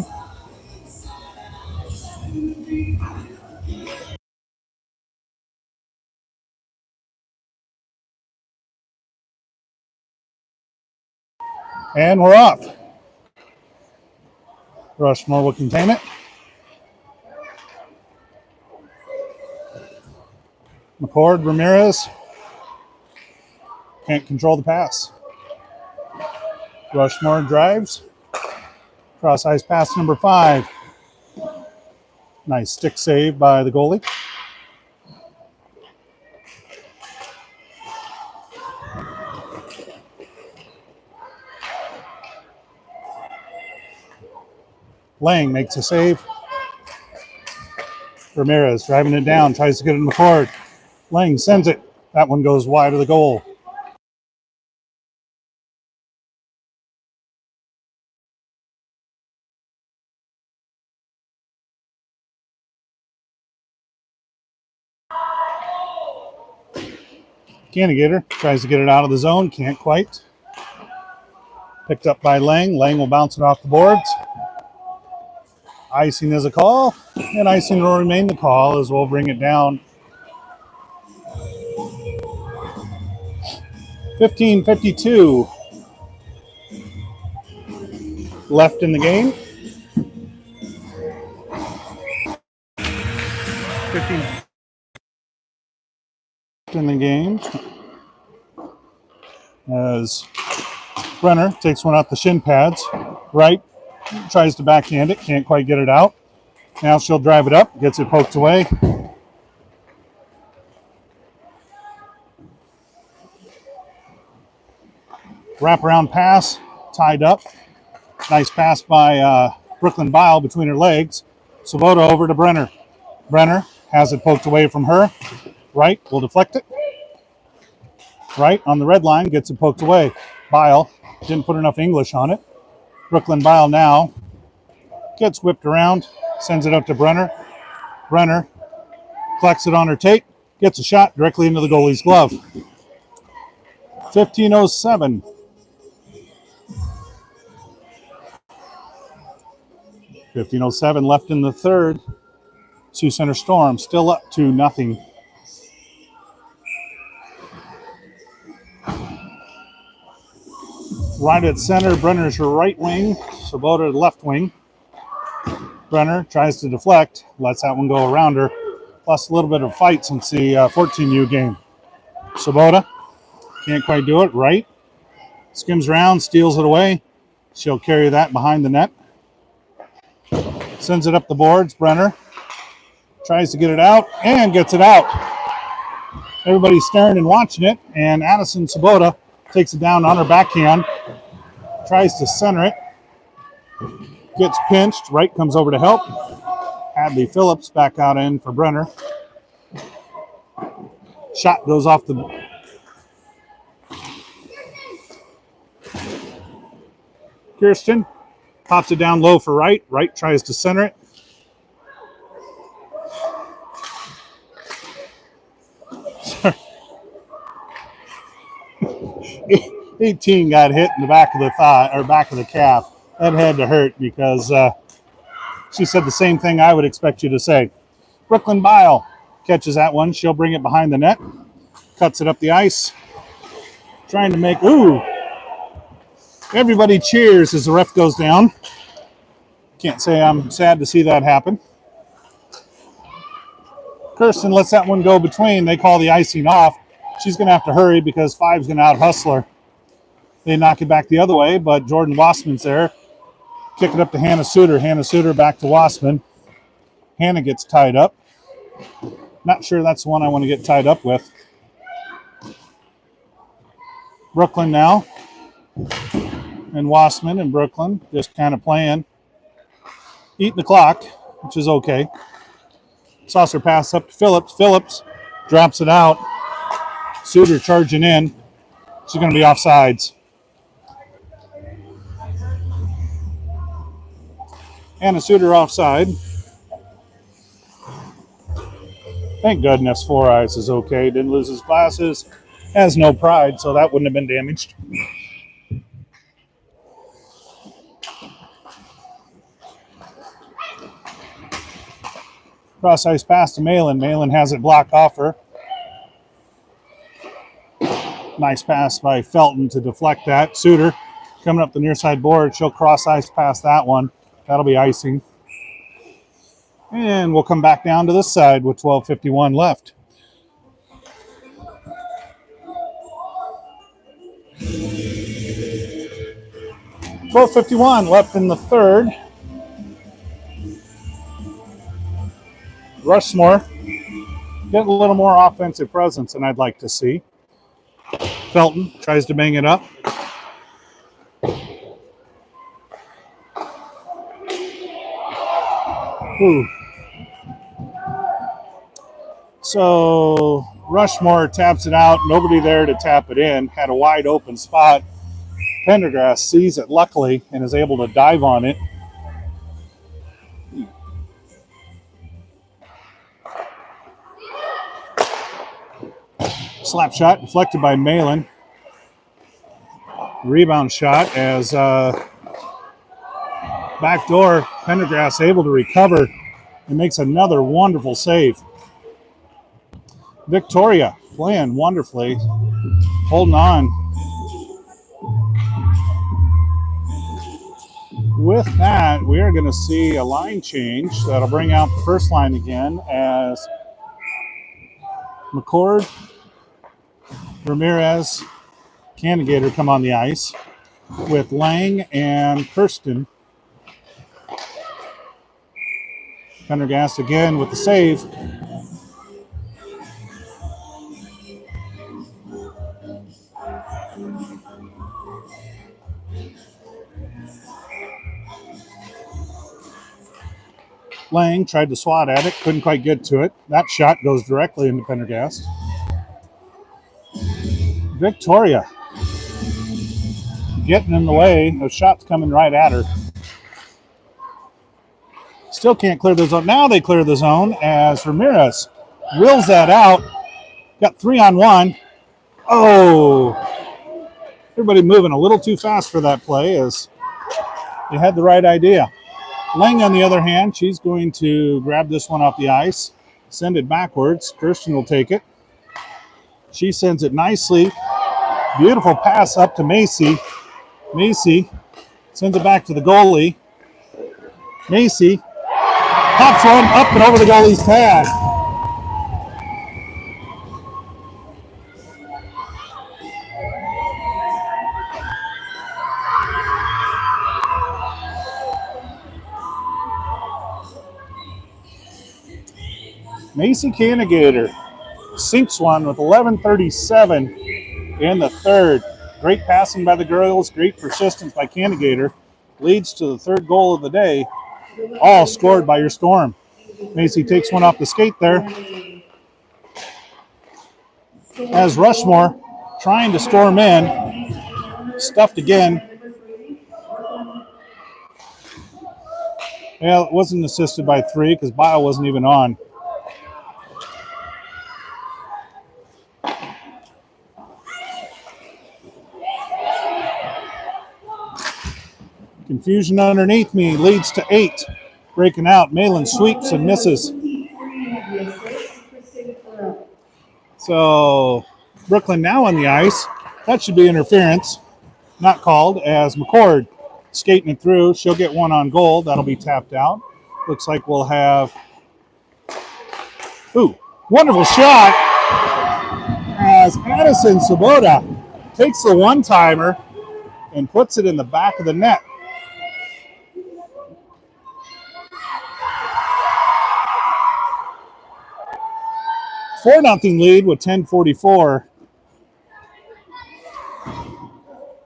and we're off. Rushmore will contain it. McCord, Ramirez can't control the pass. Rushmore drives. Cross ice pass number 5. Nice stick save by the goalie. Lang makes a save. Ramirez driving it down, tries to get it in McCord. Lang sends it. That one goes wide of the goal. Cannigator tries to get it out of the zone, can't quite. Picked up by Lang. Lang will bounce it off the boards. Icing is a call, and icing will remain the call as we'll bring it down. 15:52 left in the game. 15 in the game as Brenner takes one out the shin pads. Right tries to backhand it, can't quite get it out. Now she'll drive it up, gets it poked away. Wraparound pass, tied up. Nice pass by Brooklyn Bile between her legs. Svoboda over to Brenner. Brenner has it poked away from her. Right will deflect it. Right on the red line, gets it poked away. Bile didn't put enough English on it. Brooklyn Bile now gets whipped around, sends it up to Brenner. Brenner collects it on her tape, gets a shot directly into the goalie's glove. 15:07. 15:07 left in the third. Sioux Center Storm still up to nothing. Right at center, Brenner's her right wing, Svoboda left wing. Brenner tries to deflect, lets that one go around her. Plus a little bit of fight since the 14U game. Svoboda can't quite do it. Right skims around, steals it away. She'll carry that behind the net. Sends it up the boards. Brenner tries to get it out and gets it out. Everybody's staring and watching it, and Addison Svoboda takes it down on her backhand. Tries to center it. Gets pinched. Right comes over to help. Hadley Phillips back out in for Brenner. Shot goes off the... Kirsten pops it down low for Right. Right tries to center it. Sorry. 18 got hit in the back of the thigh or back of the calf. That had to hurt because she said the same thing I would expect you to say. Brooklyn Bile catches that one. She'll bring it behind the net. Cuts it up the ice. Trying to make... Ooh! Everybody cheers as the ref goes down. Can't say I'm sad to see that happen. Kirsten lets that one go between. They call the icing off. She's going to have to hurry because 5's going to out-hustle her. They knock it back the other way, but Jordan Wassman's there. Kick it up to Hannah Suter. Hannah Suter back to Wassman. Hannah gets tied up. Not sure that's the one I want to get tied up with. Brooklyn now. And Wassman and Brooklyn just kind of playing. Eating the clock, which is okay. Saucer pass up to Phillips. Phillips drops it out. Suter charging in. She's going to be offsides. Hannah Suter offside. Thank goodness 4 Eyes is okay. Didn't lose his glasses. Has no pride, so that wouldn't have been damaged. Cross ice pass to Malin. Malin has it blocked off her. Nice pass by Felton to deflect that. Suter coming up the near side board. She'll cross ice past that one. That'll be icing. And we'll come back down to this side with 12:51 left. $12:51 left in the third. Rushmore getting a little more offensive presence than I'd like to see. Felton tries to bang it up. Ooh. So Rushmore taps it out. Nobody there to tap it in. Had a wide open spot. Pendergrass sees it luckily and is able to dive on it. Slap shot deflected by Malin. Rebound shot as backdoor. Pendergrass able to recover and makes another wonderful save. Victoria playing wonderfully, holding on. With that, we are going to see a line change that'll bring out the first line again as McCord, Ramirez, Candidator come on the ice with Lang and Kirsten. Pendergast again with the save. Lang tried to swat at it, couldn't quite get to it. That shot goes directly into Pendergast. Victoria getting in the way. Those shots coming right at her. Still can't clear the zone. Now they clear the zone as Ramirez reels that out. Got 3-on-1. Oh, everybody moving a little too fast for that play as they had the right idea. Lang, on the other hand, she's going to grab this one off the ice, send it backwards. Kirsten will take it. She sends it nicely. Beautiful pass up to Macy. Macy sends it back to the goalie. Macy pops one up and over the goalie's pad. Macy Candidator sinks one with 11:37 in the third. Great passing by the girls, great persistence by Candidator. Leads to the third goal of the day, all scored by your Storm. Macy takes one off the skate there. As Rushmore trying to storm in, stuffed again. Well, it wasn't assisted by 3 because Bio wasn't even on. Confusion underneath me leads to 8. Breaking out. Malin sweeps and misses. So Brooklyn now on the ice. That should be interference. Not called as McCord skating it through. She'll get one on goal. That'll be tapped out. Looks like we'll have... Ooh, wonderful shot as Addison Sabota takes the one-timer and puts it in the back of the net. 4-0 lead with 10:44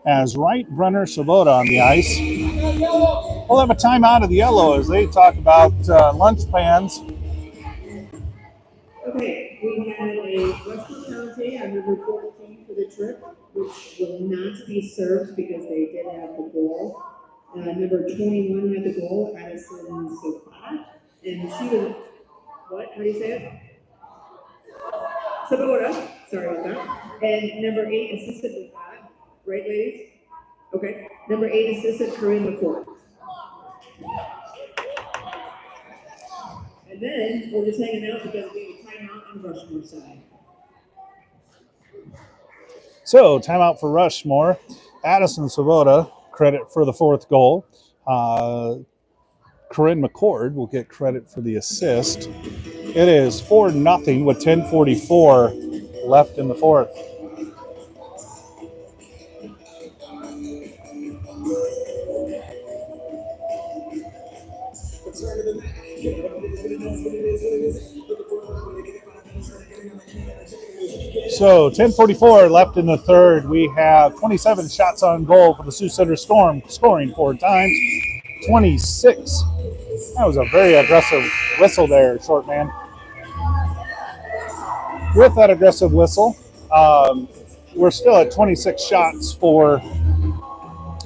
as Wright, Brenner, Sabota on the ice. We'll have a timeout of the Yellow as they talk about lunch plans. Okay, we had a Rushmore County on number 14 for the trip, which will not be served because they did have the goal. Number 21 had the goal, Addison Sopata, and she was, what? How do you say it? Sabota, sorry about that. And number 8 assisted with that, right, ladies? Okay. Number 8 assisted Corinne McCord. And And then we're just hanging out because we have a timeout on Rushmore side. So, timeout for Rushmore. Addison Svoboda, credit for the fourth goal. Corinne McCord will get credit for the assist. It is 4-0 with 10:44 left in the fourth. So 10:44 left in the third. We have 27 shots on goal for the Sioux Center Storm, scoring 4 times. 26. That was a very aggressive whistle there, short man. With that aggressive whistle, we're still at 26 shots for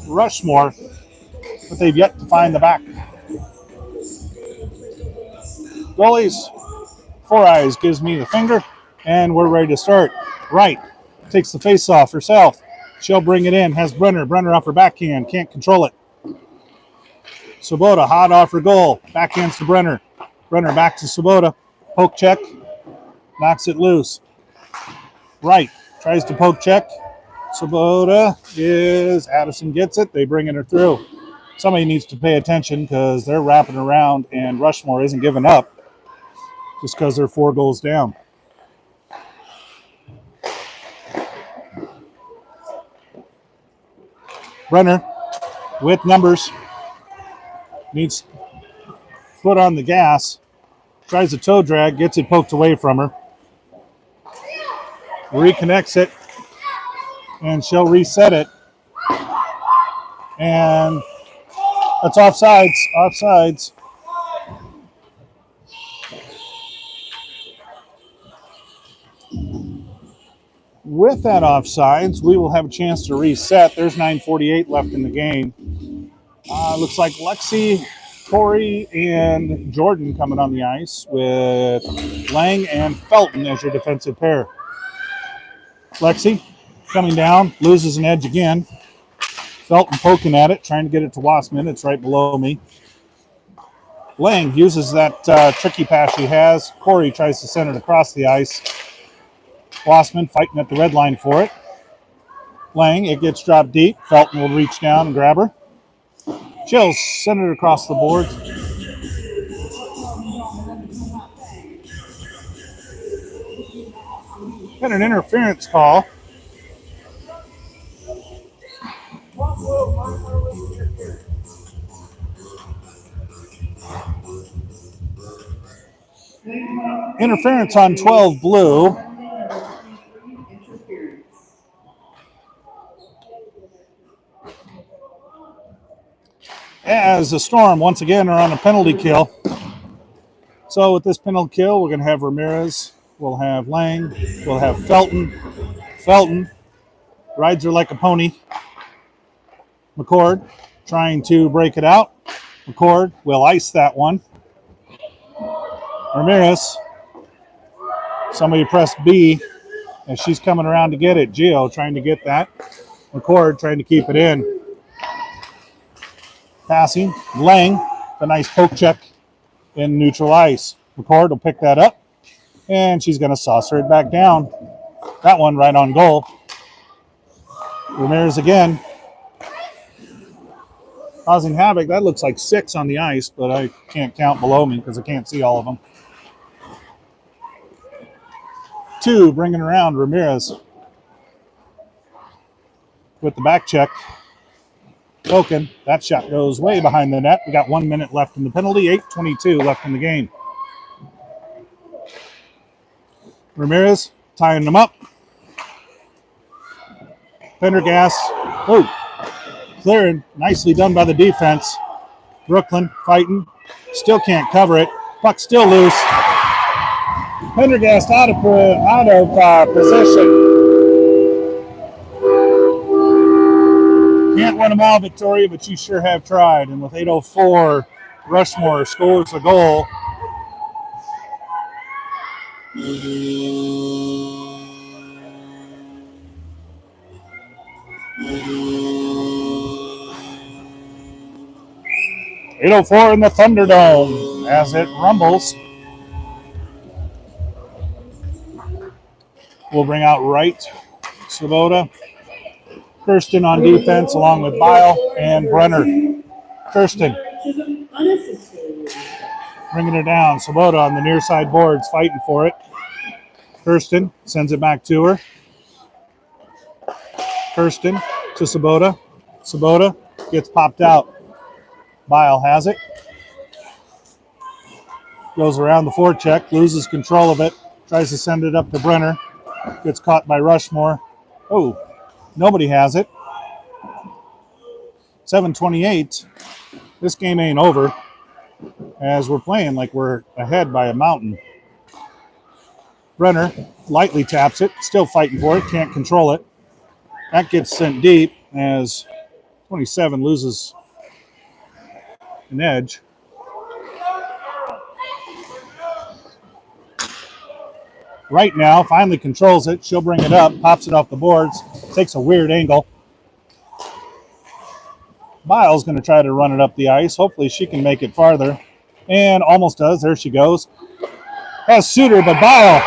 Rushmore, but they've yet to find the back. Goalies, Four Eyes gives me the finger, and we're ready to start. Wright takes the face off herself. She'll bring it in, has Brenner. Brenner off her backhand, can't control it. Svoboda, hot off her goal. Backhands to Brenner. Brenner back to Svoboda. Poke check. Knocks it loose. Wright tries to poke check. Svoboda is, Addison gets it. They bring her through. Somebody needs to pay attention because they're wrapping around and Rushmore isn't giving up just because they're 4 goals down. Brenner with numbers. Needs foot on the gas. Tries a toe drag, gets it poked away from her. Reconnects it. And she'll reset it. And that's offsides. Offsides. With that offsides, we will have a chance to reset. There's 9:48 left in the game. Looks like Lexi, Corey, and Jordan coming on the ice with Lang and Felton as your defensive pair. Lexi coming down, loses an edge again. Felton poking at it, trying to get it to Wassman. It's right below me. Lang uses that tricky pass she has. Corey tries to send it across the ice. Wassman fighting at the red line for it. Lang, it gets dropped deep. Felton will reach down and grab her. She'll send it across the board. Got an interference call. Interference on 12 blue. As the Storm once again are on a penalty kill. So with this penalty kill, we're going to have Ramirez, we'll have Lang, we'll have Felton. Felton rides her like a pony. McCord trying to break it out. McCord will ice that one. Ramirez, somebody press B as she's coming around to get it. Gio trying to get that. McCord trying to keep it in. Passing. Lang, a nice poke check in neutral ice. McCord will pick that up, and she's going to saucer it back down. That one right on goal. Ramirez again. Causing havoc. That looks like 6 on the ice, but I can't count below me because I can't see all of them. 2 bringing around Ramirez with the back check. Token. That shot goes way behind the net. We got 1 minute left in the penalty. 8:22 left in the game. Ramirez tying them up. Pendergast. Oh, clearing. Nicely done by the defense. Brooklyn fighting. Still can't cover it. Puck still loose. Pendergast out of position. Can't win them all, Victoria, but you sure have tried. And with 8:04, Rushmore scores a goal. .804 in the Thunderdome as it rumbles. will bring out right. Svoboda. Kirsten on defense along with Bile and Brenner. Kirsten bringing it down. Svoboda on the near side boards fighting for it. Kirsten sends it back to her. Kirsten to Svoboda. Svoboda gets popped out. Bile has it. Goes around the forecheck, loses control of it. Tries to send it up to Brenner. Gets caught by Rushmore. Oh, nobody has it. 7:28. This game ain't over as we're playing like we're ahead by a mountain. Brenner lightly taps it, still fighting for it, can't control it. That gets sent deep as 27 loses an edge. Right now, finally controls it. She'll bring it up, pops it off the boards, takes a weird angle. Bile's going to try to run it up the ice. Hopefully she can make it farther. And almost does. There she goes. Has Suter, but Bile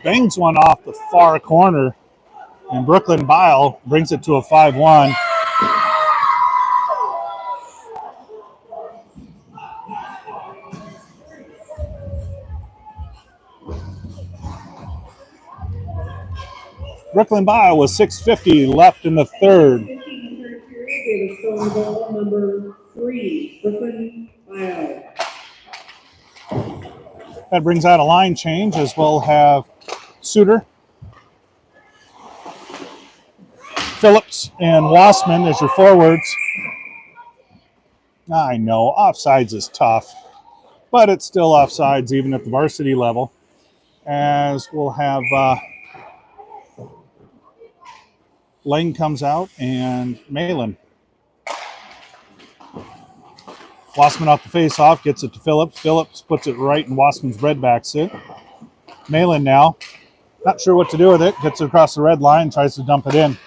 bangs one off the far corner. And Brooklyn Bile brings it to a 5-1. Brooklyn Bile with 6:50 left in the third. Goal number 3, Brooklyn Bile. That brings out a line change as we'll have Suter, Phillips, and Wassman as your forwards. I know, offsides is tough, but it's still offsides even at the varsity level. As we'll have Lane comes out and Malin. Wassman off the face-off, gets it to Phillips. Phillips puts it right in Wassman's breadbacks it. Malin now, not sure what to do with it. Gets it across the red line, tries to dump it in.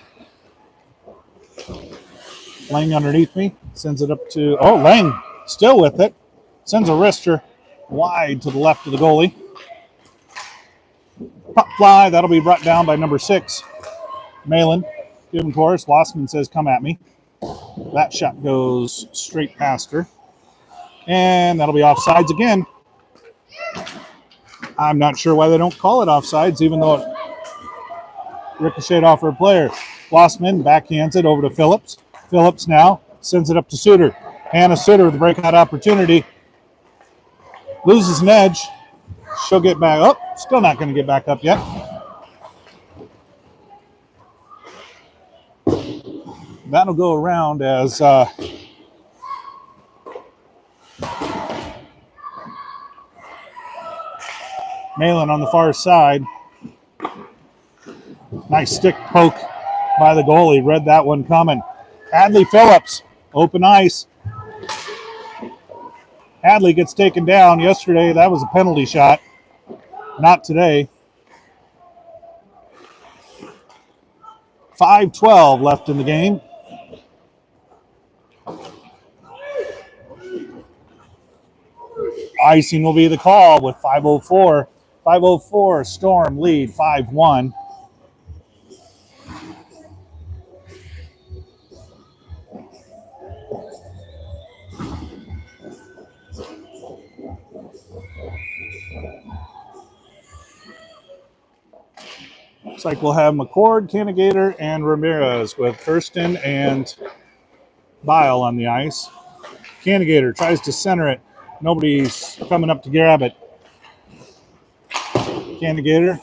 Lang underneath me, sends it up to, Lang still with it. Sends a wrister wide to the left of the goalie. Pop fly, that'll be brought down by number 6, Malin. Given course, Wassman says, come at me. That shot goes straight past her. And that'll be offsides again. I'm not sure why they don't call it offsides, even though it ricocheted off her player. Wassman backhands it over to Phillips. Phillips now sends it up to Suter. Hannah Suter with the breakout opportunity. Loses an edge. She'll get back up. Still not going to get back up yet. That'll go around as Malin on the far side. Nice stick poke by the goalie. Read that one coming. Hadley Phillips, open ice. Hadley gets taken down. Yesterday, that was a penalty shot. Not today. 5:12 left in the game. Icing will be the call with 5:04. 5:04, Storm lead 5-1. Looks like we'll have McCord, Cannigator, and Ramirez with Kirsten and Bile on the ice. Cannigator tries to center it. Nobody's coming up to grab it. Cannigator.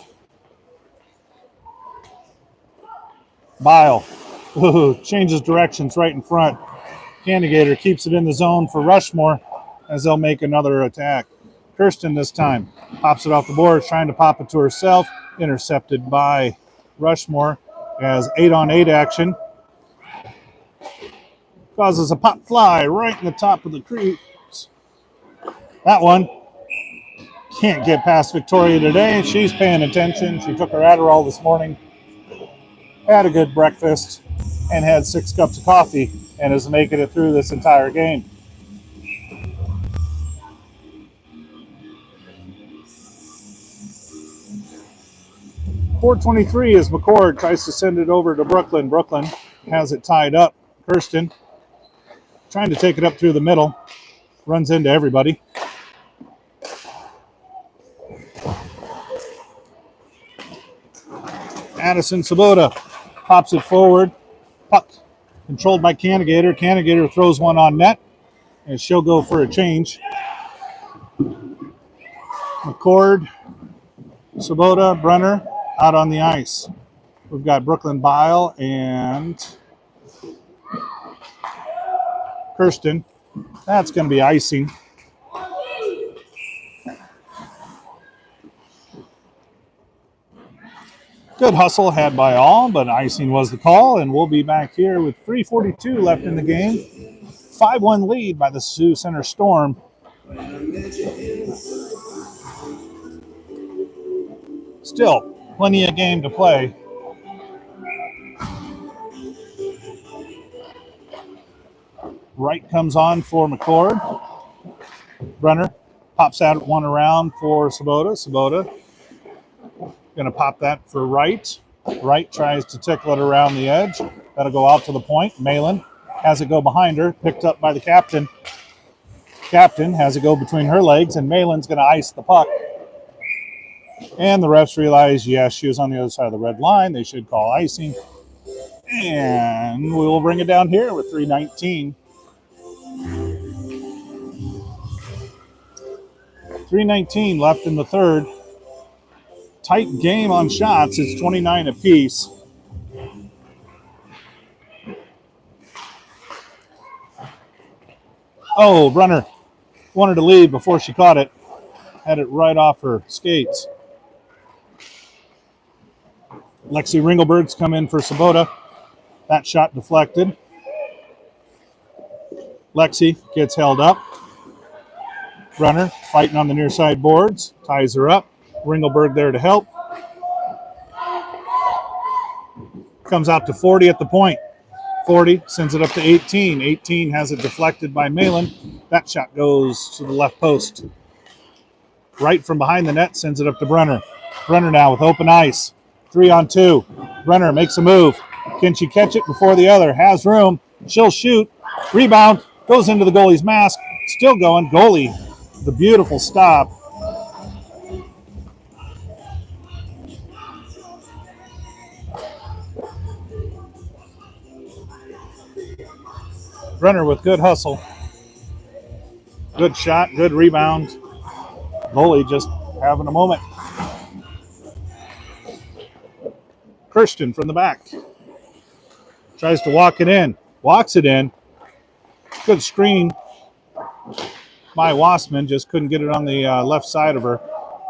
Bile. Ooh, changes directions right in front. Cannigator keeps it in the zone for Rushmore as they'll make another attack. Kirsten this time pops it off the board, trying to pop it to herself. Intercepted by Rushmore as 8-on-8 action. Causes a pop fly right in the top of the crease. That one can't get past Victoria today. She's paying attention. She took her Adderall this morning, had a good breakfast, and had 6 cups of coffee, and is making it through this entire game. 4:23 as McCord tries to send it over to Brooklyn. Brooklyn has it tied up. Kirsten trying to take it up through the middle. Runs into everybody. Addison Sabota pops it forward. Puck controlled by Canigator. Canigator throws one on net, and she'll go for a change. McCord, Sabota, Brunner out on the ice. We've got Brooklyn Bile and Kirsten. That's going to be icing. Good hustle had by all, but icing was the call, and we'll be back here with 3:42 left in the game. 5-1 lead by the Sioux Center Storm. Still, plenty of game to play. Wright comes on for McCord. Brunner pops out one around for Sabota. Sabota going to pop that for Wright. Wright tries to tickle it around the edge. That'll go out to the point. Malin has it go behind her, picked up by the captain. Captain has it go between her legs, and Malin's going to ice the puck. And the refs realize, yes, she was on the other side of the red line. They should call icing. And we will bring it down here with 3:19. 3:19 left in the third. Tight game on shots. It's 29 apiece. Oh, Brunner wanted to leave before she caught it. Had it right off her skates. Lexi Ringelberg's come in for Sabota. That shot deflected. Lexi gets held up. Brunner fighting on the near side boards. Ties her up. Ringelberg there to help. Comes out to 40 at the point. 40 sends it up to 18. 18 has it deflected by Malin. That shot goes to the left post. Right from behind the net sends it up to Brunner. Brunner now with open ice. 3-on-2. Brunner makes a move. Can she catch it before the other? Has room. She'll shoot. Rebound. Goes into the goalie's mask. Still going. Goalie. The beautiful stop. Brunner with good hustle. Good shot. Good rebound. Goalie just having a moment. Kirsten from the back. Tries to walk it in. Walks it in. Good screen by Wassman. Just couldn't get it on the left side of her.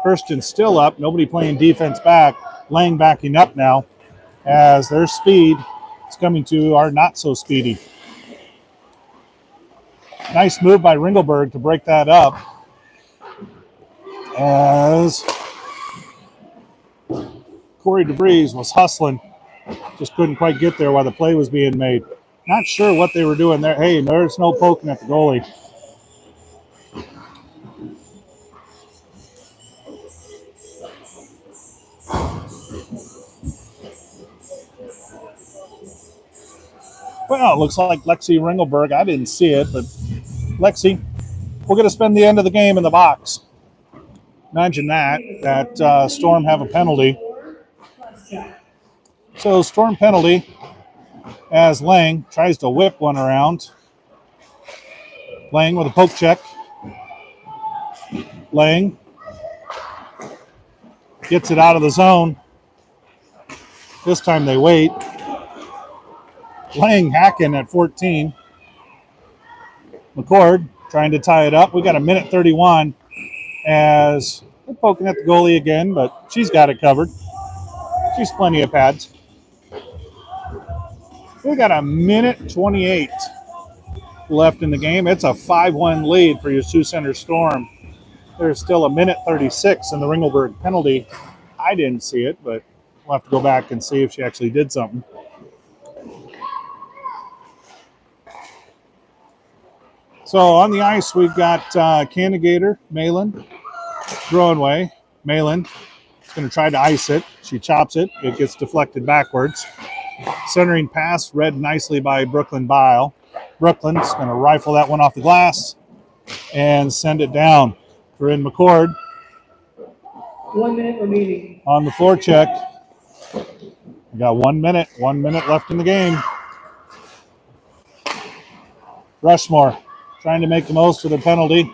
Kirsten still up. Nobody playing defense back. Lang backing up now as their speed is coming to our not so speedy. Nice move by Ringelberg to break that up as Corey DeVries was hustling. Just couldn't quite get there while the play was being made. Not sure what they were doing there. Hey, there's no poking at the goalie. Well, it looks like Lexi Ringelberg. I didn't see it, but Lexi, we're going to spend the end of the game in the box. Imagine that Storm have a penalty. So Storm penalty as Lang tries to whip one around. Lang with a poke check. Lang gets it out of the zone. This time they wait. Lang hacking at 14. McCord trying to tie it up. We got a minute 31 as they're poking at the goalie again, but she's got it covered. She's plenty of pads. We got a minute 28 left in the game. It's a 5-1 lead for your Sioux Center Storm. There's still a minute 36 in the Ringelberg penalty. I didn't see it, but we'll have to go back and see if she actually did something. So on the ice, we've got Canigator, Malin, throwing away. Malin She's going to try to ice it. She chops it. It gets deflected backwards. Centering pass read nicely by Brooklyn Bile. Brooklyn's going to rifle that one off the glass and send it down. Corinne McCord 1 minute remaining. on the floor check. We got 1 minute. 1 minute left in the game. Rushmore trying to make the most of the penalty.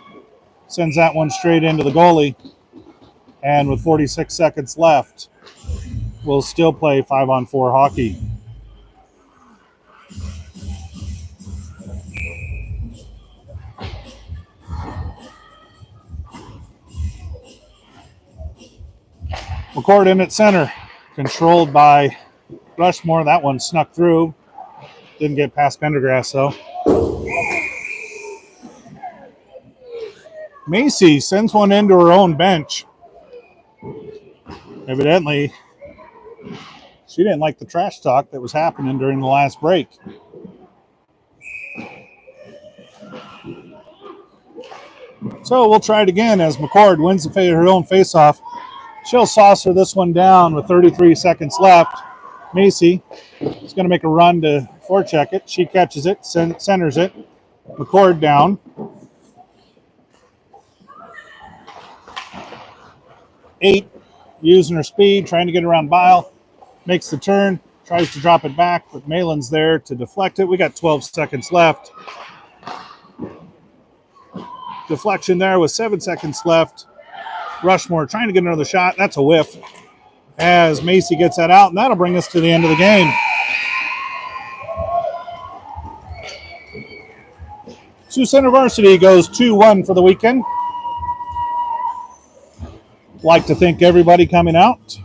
Sends that one straight into the goalie. And with 46 seconds left, we'll still play 5-on-4 hockey. McCord in at center. Controlled by Rushmore. That one snuck through. Didn't get past Pendergrass, though. Macy sends one into her own bench. Evidently, she didn't like the trash talk that was happening during the last break. So we'll try it again as McCord wins her own faceoff. She'll saucer this one down with 33 seconds left. Macy is going to make a run to forecheck it. She catches it, centers it. McCord down. 8, using her speed, trying to get around Bile. Makes the turn, tries to drop it back, but Malin's there to deflect it. We got 12 seconds left. Deflection there with 7 seconds left. Rushmore trying to get another shot. That's a whiff as Macy gets that out, and that'll bring us to the end of the game. Sioux Center Varsity goes 2-1 for the weekend. Like to thank everybody coming out.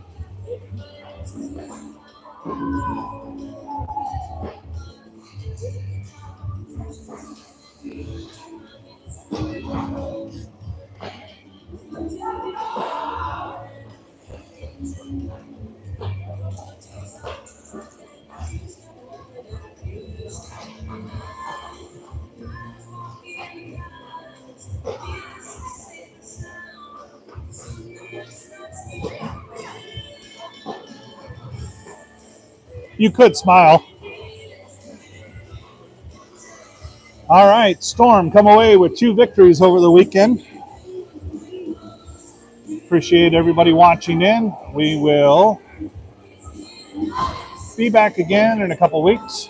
You could smile. All right, Storm come away with 2 victories over the weekend. Appreciate everybody watching in. We will be back again in a couple weeks.